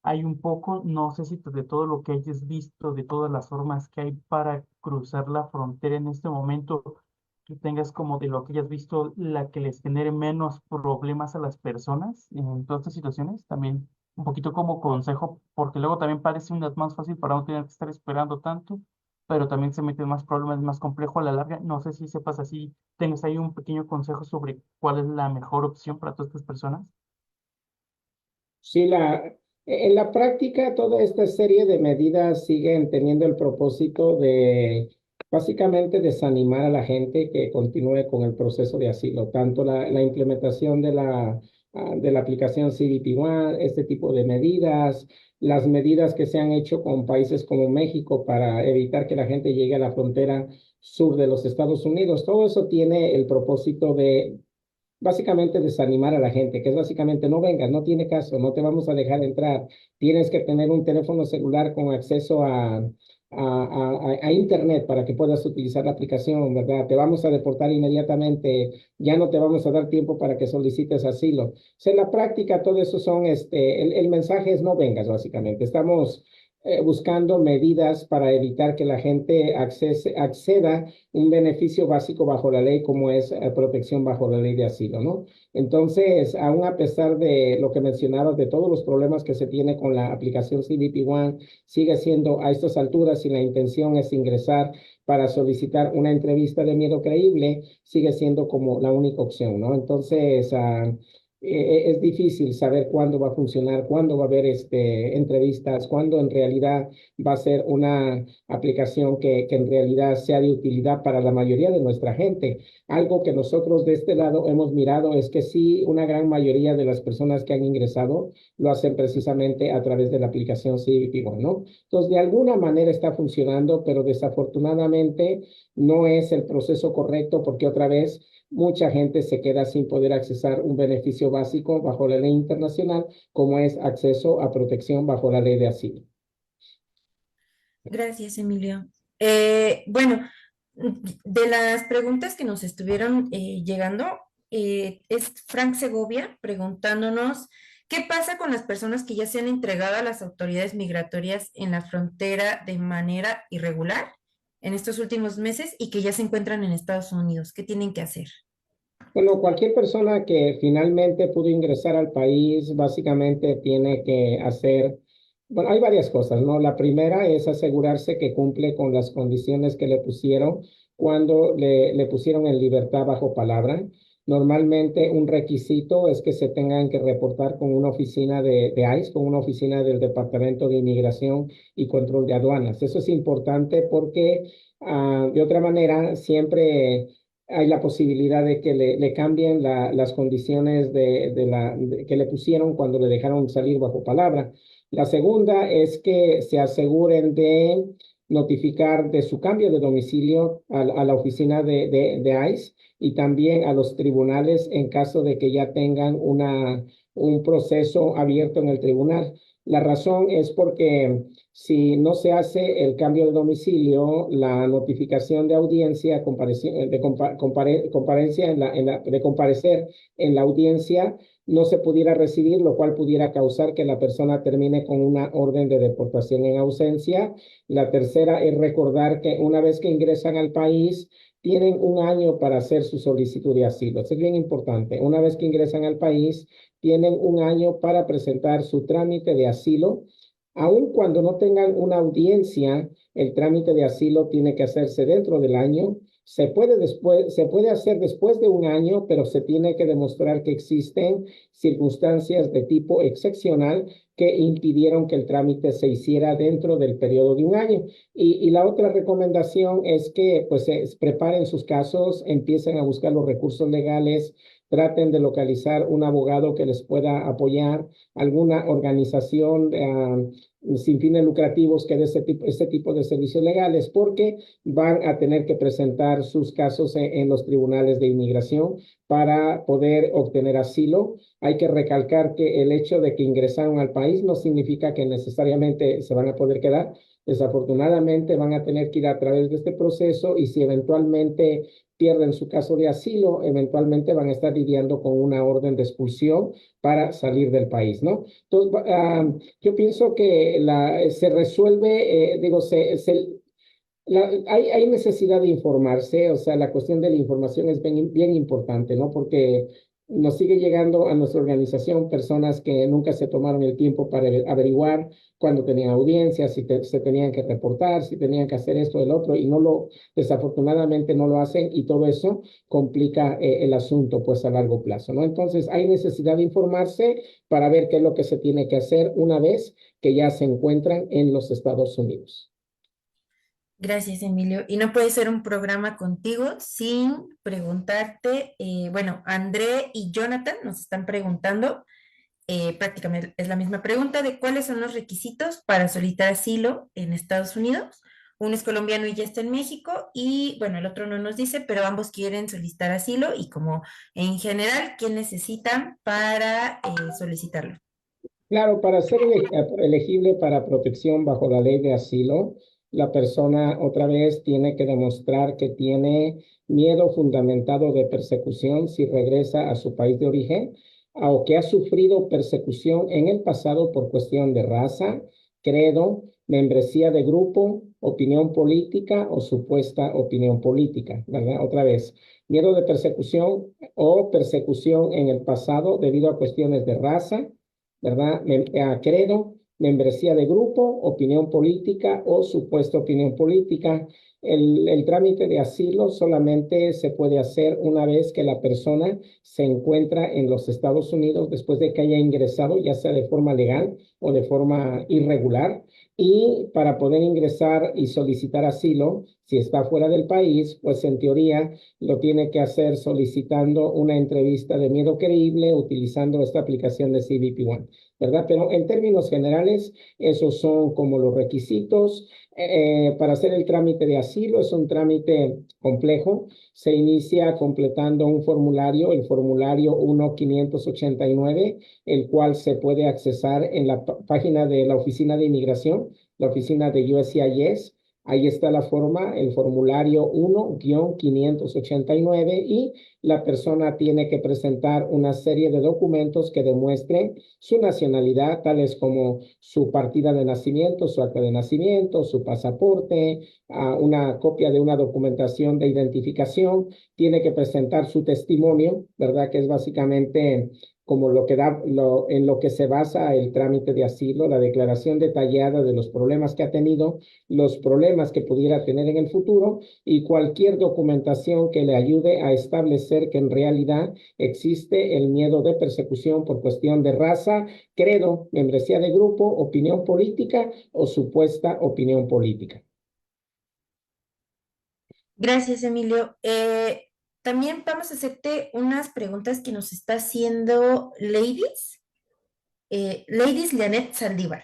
hay un poco, no sé si de todo lo que hayas visto, de todas las formas que hay para cruzar la frontera en este momento, tú tengas como de lo que hayas visto, la que les genere menos problemas a las personas en todas estas situaciones, también un poquito como consejo, porque luego también parece más fácil para no tener que estar esperando tanto, pero también se meten más problemas, más complejo a la larga. No sé si sepas así, tengas ahí un pequeño consejo sobre cuál es la mejor opción para todas estas personas. Sí, en la práctica toda esta serie de medidas siguen teniendo el propósito de básicamente desanimar a la gente que continúe con el proceso de asilo, tanto la implementación de la aplicación CBP One, este tipo de medidas, las medidas que se han hecho con países como México para evitar que la gente llegue a la frontera sur de los Estados Unidos, todo eso tiene el propósito de básicamente desanimar a la gente, que es básicamente no vengas, no tiene caso, no te vamos a dejar entrar, tienes que tener un teléfono celular con acceso a internet para que puedas utilizar la aplicación, ¿verdad? Te vamos a deportar inmediatamente, ya no te vamos a dar tiempo para que solicites asilo. O sea, en la práctica todo eso son, el mensaje es no vengas, básicamente. Estamos buscando medidas para evitar que la gente acceda un beneficio básico bajo la ley como es protección bajo la ley de asilo, ¿no? Entonces, aún a pesar de lo que mencionabas, de todos los problemas que se tiene con la aplicación CBP One, sigue siendo a estas alturas, si la intención es ingresar para solicitar una entrevista de miedo creíble, sigue siendo como la única opción, ¿no? Entonces, es difícil saber cuándo va a funcionar, cuándo va a haber entrevistas, cuándo en realidad va a ser una aplicación que en realidad sea de utilidad para la mayoría de nuestra gente. Algo que nosotros de este lado hemos mirado es que sí, una gran mayoría de las personas que han ingresado lo hacen precisamente a través de la aplicación CBP One, ¿no? Entonces, de alguna manera está funcionando, pero desafortunadamente no es el proceso correcto porque otra vez mucha gente se queda sin poder accesar un beneficio básico bajo la ley internacional, como es acceso a protección bajo la ley de asilo. Gracias, Emilio. Bueno, de las preguntas que nos estuvieron llegando, es Frank Segovia preguntándonos qué pasa con las personas que ya se han entregado a las autoridades migratorias en la frontera de manera irregular en estos últimos meses y que ya se encuentran en Estados Unidos. ¿Qué tienen que hacer? Bueno, cualquier persona que finalmente pudo ingresar al país, básicamente tiene que hacer, bueno, hay varias cosas, ¿no? La primera es asegurarse que cumple con las condiciones que le pusieron cuando le pusieron en libertad bajo palabra. Normalmente un requisito es que se tengan que reportar con una oficina de ICE, con una oficina del Departamento de Inmigración y Control de Aduanas. Eso es importante porque de otra manera siempre hay la posibilidad de que le cambien las condiciones que le pusieron cuando le dejaron salir bajo palabra. La segunda es que se aseguren de notificar de su cambio de domicilio a la oficina de ICE y también a los tribunales en caso de que ya tengan un proceso abierto en el tribunal. La razón es porque si no se hace el cambio de domicilio, la notificación de audiencia, de comparecer en la audiencia, no se pudiera recibir, lo cual pudiera causar que la persona termine con una orden de deportación en ausencia. La tercera es recordar que una vez que ingresan al país, tienen un año para hacer su solicitud de asilo. Eso es bien importante. Una vez que ingresan al país, tienen un año para presentar su trámite de asilo. Aun cuando no tengan una audiencia, el trámite de asilo tiene que hacerse dentro del año. Se puede hacer después de un año, pero se tiene que demostrar que existen circunstancias de tipo excepcional que impidieron que el trámite se hiciera dentro del periodo de un año. Y la otra recomendación es que pues, se preparen sus casos, empiecen a buscar los recursos legales, traten de localizar un abogado que les pueda apoyar, alguna organización sin fines lucrativos que dé este tipo de servicios legales, porque van a tener que presentar sus casos en los tribunales de inmigración para poder obtener asilo. Hay que recalcar que el hecho de que ingresaron al país no significa que necesariamente se van a poder quedar. Desafortunadamente van a tener que ir a través de este proceso y si eventualmente pierden su caso de asilo, eventualmente van a estar lidiando con una orden de expulsión para salir del país, ¿no? Entonces, yo pienso que se resuelve, hay necesidad de informarse, o sea, la cuestión de la información es bien importante, ¿no? Porque nos sigue llegando a nuestra organización personas que nunca se tomaron el tiempo para averiguar cuándo tenían audiencias, si se tenían que reportar, si tenían que hacer esto o el otro, y desafortunadamente no lo hacen, y todo eso complica el asunto, pues, a largo plazo, ¿no? Entonces, hay necesidad de informarse para ver qué es lo que se tiene que hacer una vez que ya se encuentran en los Estados Unidos. Gracias, Emilio. Y no puede ser un programa contigo sin preguntarte, bueno, André y Jonathan nos están preguntando, prácticamente es la misma pregunta de cuáles son los requisitos para solicitar asilo en Estados Unidos. Uno es colombiano y ya está en México y, bueno, el otro no nos dice, pero ambos quieren solicitar asilo y como en general, ¿qué necesitan para solicitarlo? Claro, para ser elegible para protección bajo la ley de asilo, la persona otra vez tiene que demostrar que tiene miedo fundamentado de persecución si regresa a su país de origen, o que ha sufrido persecución en el pasado por cuestión de raza, credo, membresía de grupo, opinión política o supuesta opinión política, ¿verdad? Otra vez, miedo de persecución o persecución en el pasado debido a cuestiones de raza, ¿verdad? Credo, membresía de grupo, opinión política o supuesta opinión política. El trámite de asilo solamente se puede hacer una vez que la persona se encuentra en los Estados Unidos después de que haya ingresado, ya sea de forma legal o de forma irregular. Y para poder ingresar y solicitar asilo, si está fuera del país, pues en teoría lo tiene que hacer solicitando una entrevista de miedo creíble utilizando esta aplicación de CBP-1, ¿verdad? Pero en términos generales, esos son como los requisitos. Para hacer el trámite de asilo es un trámite complejo. Se inicia completando un formulario, el formulario 1589, el cual se puede accesar en la página de la Oficina de Inmigración, la oficina de USCIS. Ahí está la forma, el formulario 1-589 y la persona tiene que presentar una serie de documentos que demuestren su nacionalidad, tales como su partida de nacimiento, su acta de nacimiento, su pasaporte, una copia de una documentación de identificación. Tiene que presentar su testimonio, ¿verdad? Que es básicamente como en lo que se basa el trámite de asilo, la declaración detallada de los problemas que ha tenido, los problemas que pudiera tener en el futuro y cualquier documentación que le ayude a establecer que en realidad existe el miedo de persecución por cuestión de raza, credo, membresía de grupo, opinión política o supuesta opinión política. Gracias, Emilio. también vamos a hacerte unas preguntas que nos está haciendo Ladies Lianet Saldívar.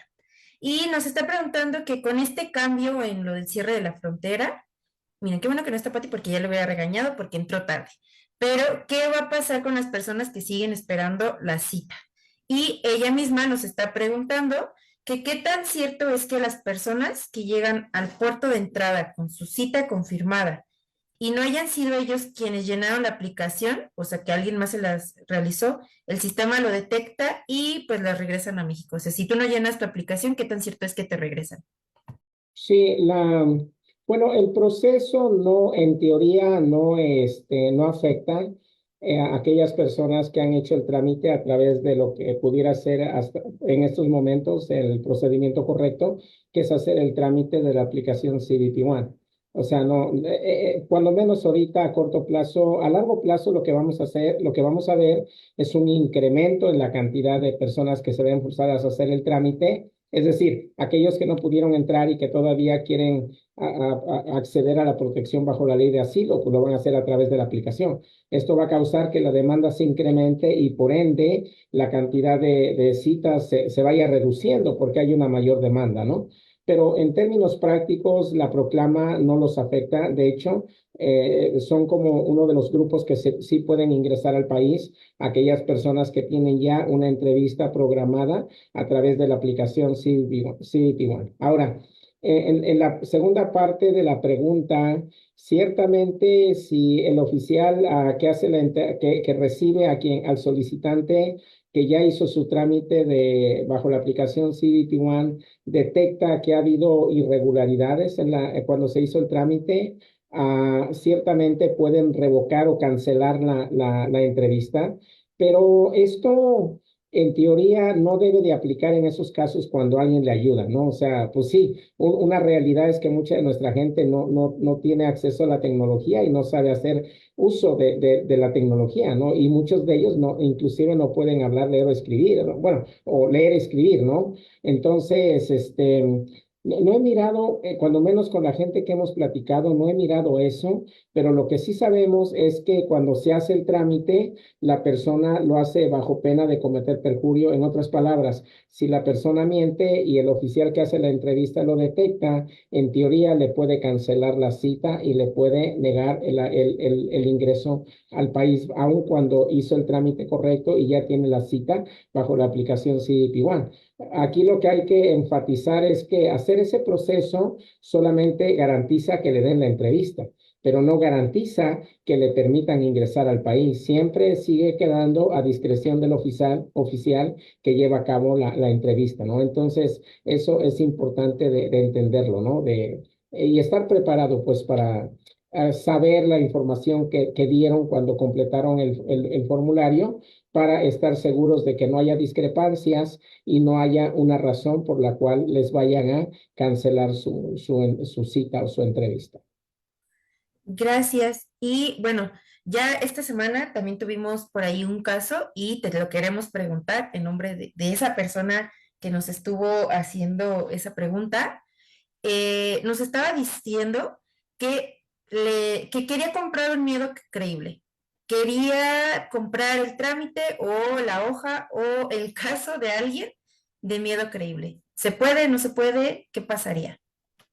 Y nos está preguntando que con este cambio en lo del cierre de la frontera, miren, qué bueno que no está Pati porque ya lo hubiera regañado porque entró tarde. Pero, ¿qué va a pasar con las personas que siguen esperando la cita? Y ella misma nos está preguntando que qué tan cierto es que las personas que llegan al puerto de entrada con su cita confirmada y no hayan sido ellos quienes llenaron la aplicación, o sea, que alguien más se las realizó, el sistema lo detecta y pues las regresan a México. O sea, si tú no llenas tu aplicación, ¿qué tan cierto es que te regresan? Sí, bueno, el proceso no, en teoría, no afecta a aquellas personas que han hecho el trámite a través de lo que pudiera ser hasta en estos momentos el procedimiento correcto, que es hacer el trámite de la aplicación CBP One. O sea, no, cuando menos ahorita a corto plazo, a largo plazo lo que vamos a hacer, lo que vamos a ver es un incremento en la cantidad de personas que se ven forzadas a hacer el trámite. Es decir, aquellos que no pudieron entrar y que todavía quieren acceder a la protección bajo la ley de asilo, pues lo van a hacer a través de la aplicación. Esto va a causar que la demanda se incremente y por ende la cantidad de citas se vaya reduciendo porque hay una mayor demanda, ¿no? Pero en términos prácticos, la proclama no los afecta. De hecho, son como uno de los grupos que sí pueden ingresar al país, aquellas personas que tienen ya una entrevista programada a través de la aplicación CBP One. Ahora, en la segunda parte de la pregunta, ciertamente si el oficial que hace que recibe al solicitante que ya hizo su trámite bajo la aplicación CBP One, detecta que ha habido irregularidades cuando se hizo el trámite, ciertamente pueden revocar o cancelar la entrevista, pero esto en teoría no debe de aplicar en esos casos cuando alguien le ayuda, ¿no? O sea, pues sí, una realidad es que mucha de nuestra gente no tiene acceso a la tecnología y no sabe hacer uso de la tecnología, ¿no? Y muchos de ellos inclusive no pueden hablar, leer o escribir, ¿no? Bueno, o leer, escribir, ¿no? Entonces, no he mirado, cuando menos con la gente que hemos platicado, no he mirado eso, pero lo que sí sabemos es que cuando se hace el trámite, la persona lo hace bajo pena de cometer perjurio. En otras palabras, si la persona miente y el oficial que hace la entrevista lo detecta, en teoría le puede cancelar la cita y le puede negar el ingreso al país, aun cuando hizo el trámite correcto y ya tiene la cita bajo la aplicación CBP One. Aquí lo que hay que enfatizar es que hacer ese proceso solamente garantiza que le den la entrevista, pero no garantiza que le permitan ingresar al país. Siempre sigue quedando a discreción del oficial que lleva a cabo la entrevista, ¿no? Entonces, eso es importante de entenderlo, ¿no? Y estar preparado, pues, para saber la información que dieron cuando completaron el formulario, para estar seguros de que no haya discrepancias y no haya una razón por la cual les vayan a cancelar su cita o su entrevista. Gracias. Y bueno, ya esta semana también tuvimos por ahí un caso y te lo queremos preguntar en nombre de esa persona que nos estuvo haciendo esa pregunta. Nos estaba diciendo que quería comprar un miedo creíble. Quería comprar el trámite o la hoja o el caso de alguien de miedo creíble. ¿Se puede? ¿No se puede? ¿Qué pasaría?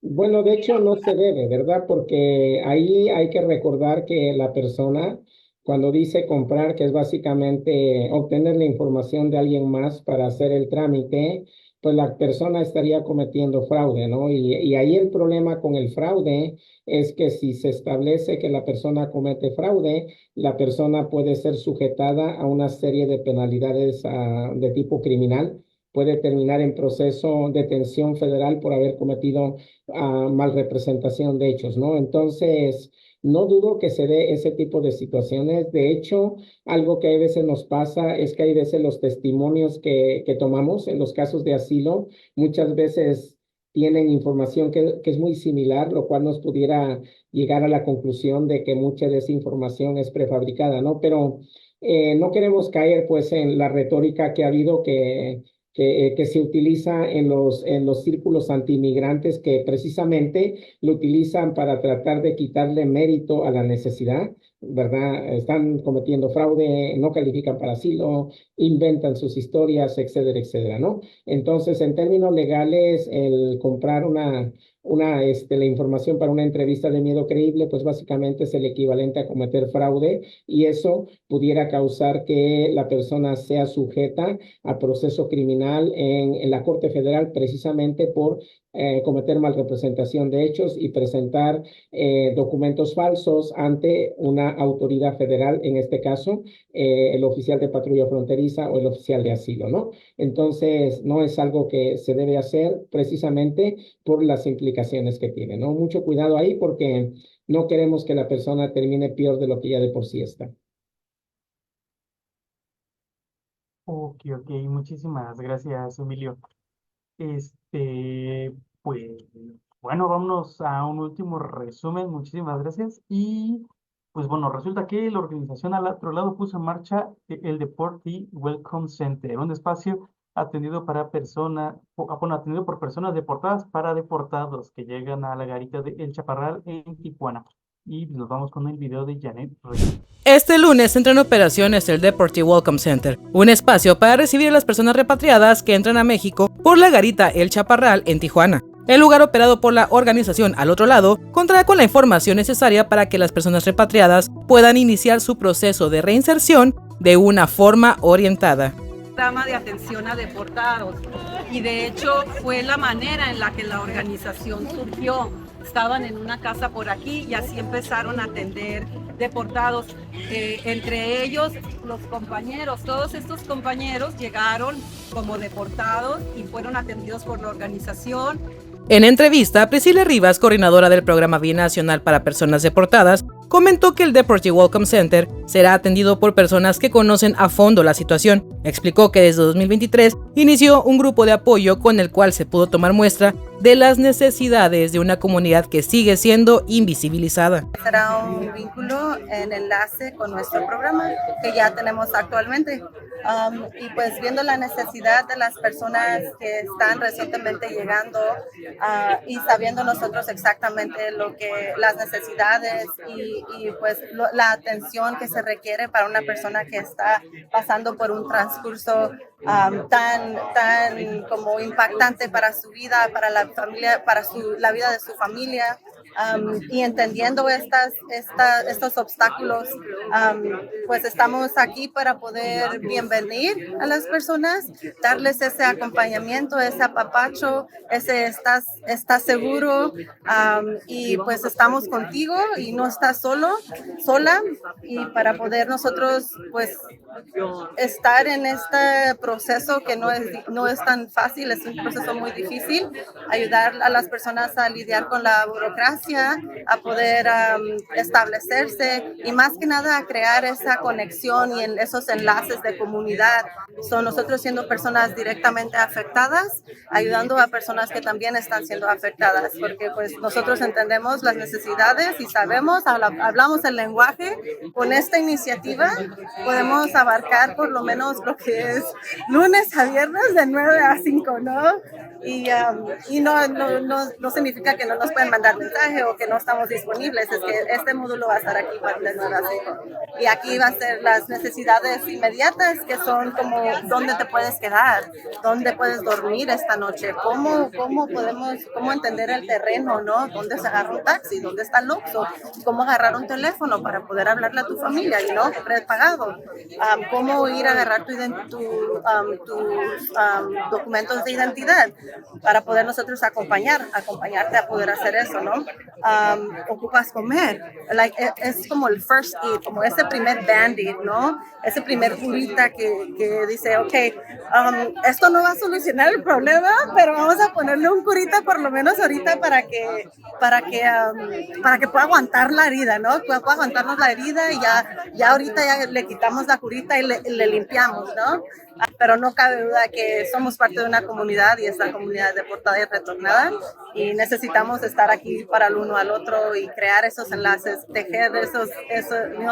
Bueno, de hecho no se debe, ¿verdad? Porque ahí hay que recordar que la persona, cuando dice comprar, que es básicamente obtener la información de alguien más para hacer el trámite, pues la persona estaría cometiendo fraude, ¿no? Y ahí el problema con el fraude es que si se establece que la persona comete fraude, la persona puede ser sujetada a una serie de penalidades de tipo criminal. Puede terminar en proceso de detención federal por haber cometido malrepresentación de hechos, ¿no? Entonces, no dudo que se dé ese tipo de situaciones. De hecho, algo que a veces nos pasa es que hay veces los testimonios que tomamos en los casos de asilo, muchas veces tienen información que es muy similar, lo cual nos pudiera llegar a la conclusión de que mucha de esa información es prefabricada, ¿no? Pero no queremos caer, pues, en la retórica que ha habido que que se utiliza en los círculos antiinmigrantes que precisamente lo utilizan para tratar de quitarle mérito a la necesidad, ¿verdad? Están cometiendo fraude, no califican para asilo, inventan sus historias, etcétera, etcétera, ¿no? Entonces, en términos legales, el comprar la información para una entrevista de miedo creíble, pues básicamente es el equivalente a cometer fraude y eso pudiera causar que la persona sea sujeta a proceso criminal en la Corte Federal precisamente por cometer malrepresentación de hechos y presentar documentos falsos ante una autoridad federal, en este caso el oficial de patrulla fronteriza o el oficial de asilo, ¿no? Entonces, no es algo que se debe hacer precisamente por las implicaciones que tiene, ¿no? Mucho cuidado ahí porque no queremos que la persona termine peor de lo que ya de por sí está. Ok, muchísimas gracias, Emilio. Pues, bueno, vámonos a un último resumen. Muchísimas gracias. Y, pues bueno, resulta que la organización al otro lado puso en marcha el Deportee Welcome Center, un espacio atendido por personas deportadas para deportados que llegan a la garita de El Chaparral en Tijuana. Y nos vamos con el video de Janet Reyes. Este lunes entra en operaciones el Deportee Welcome Center, un espacio para recibir a las personas repatriadas que entran a México por la garita El Chaparral en Tijuana. El lugar operado por la organización Al Otro Lado contará con la información necesaria para que las personas repatriadas puedan iniciar su proceso de reinserción de una forma orientada. Programa de atención a deportados y de hecho fue la manera en la que la organización surgió. Estaban en una casa por aquí y así empezaron a atender deportados, entre ellos los compañeros. Todos estos compañeros llegaron como deportados y fueron atendidos por la organización. En entrevista, Priscila Rivas, coordinadora del Programa Binacional para Personas Deportadas, comentó que el Deportee Welcome Center será atendido por personas que conocen a fondo la situación. Explicó que desde 2023 inició un grupo de apoyo con el cual se pudo tomar muestra de las necesidades de una comunidad que sigue siendo invisibilizada. Será un vínculo en enlace con nuestro programa que ya tenemos actualmente. Y pues viendo la necesidad de las personas que están recientemente llegando y sabiendo nosotros exactamente las necesidades y pues la atención que se requiere para una persona que está pasando por un transcurso tan como impactante para su vida, para la familia, para la vida de su familia. Y entendiendo estos obstáculos, pues estamos aquí para poder bienvenir a las personas, darles ese acompañamiento, ese apapacho, estás seguro y pues estamos contigo y no estás sola y para poder nosotros pues estar en este proceso que no es tan fácil, es un proceso muy difícil, ayudar a las personas a lidiar con la burocracia, a poder establecerse y más que nada a crear esa conexión y en esos enlaces de comunidad. Son nosotros siendo personas directamente afectadas, ayudando a personas que también están siendo afectadas, porque pues nosotros entendemos las necesidades y sabemos, hablamos el lenguaje. Con esta iniciativa podemos abarcar por lo menos lo que es lunes a viernes de 9 a 5, ¿no? Y no significa que no nos pueden mandar mensaje o que no estamos disponibles, es que este módulo va a estar aquí de 9 a 5. Y aquí va a ser las necesidades inmediatas, que son como dónde te puedes quedar, dónde puedes dormir esta noche, cómo entender el terreno, ¿no? Dónde se agarra un taxi, dónde está el Oxxo, cómo agarrar un teléfono para poder hablarle a tu familia y no prepagado, cómo ir a agarrar tus documentos de identidad para poder nosotros acompañarte a poder hacer eso, ¿no? Ocupas comer, es como el first aid, como ese primer band-aid, ¿no? Ese primer curita que dice, ok, esto no va a solucionar el problema, pero vamos a ponerle un curita por lo menos ahorita para que pueda aguantar la herida, ¿no? Pueda aguantarnos la herida y ya ahorita ya le quitamos la curita y le limpiamos, ¿no? Pero no cabe duda que somos parte de una comunidad y esta comunidad deportada y retornada y necesitamos estar aquí para el uno al otro y crear esos enlaces, tejer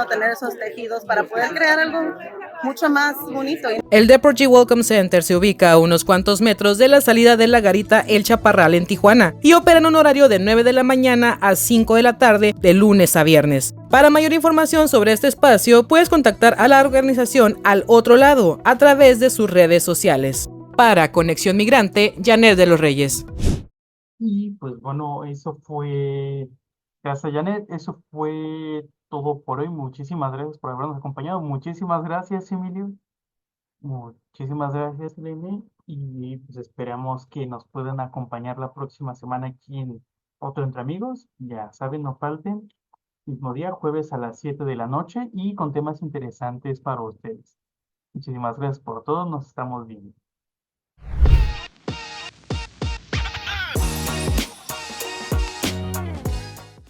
tener esos tejidos para poder crear algo mucho más bonito. El Deporgy Welcome Center se ubica a unos cuantos metros de la salida de la garita El Chaparral en Tijuana y opera en un horario de 9 de la mañana a 5 de la tarde de lunes a viernes. Para mayor información sobre este espacio, puedes contactar a la organización Al Otro Lado a través de sus redes sociales. Para Conexión Migrante, Janet de los Reyes. Y pues bueno, eso fue, gracias Janet, eso fue todo por hoy. Muchísimas gracias por habernos acompañado. Muchísimas gracias, Emilio. Muchísimas gracias, Lene. Y pues esperamos que nos puedan acompañar la próxima semana aquí en otro Entre Amigos. Ya saben, no falten. Mismo día, jueves a las 7 de la noche y con temas interesantes para ustedes. Muchísimas gracias por todo. Nos estamos viendo.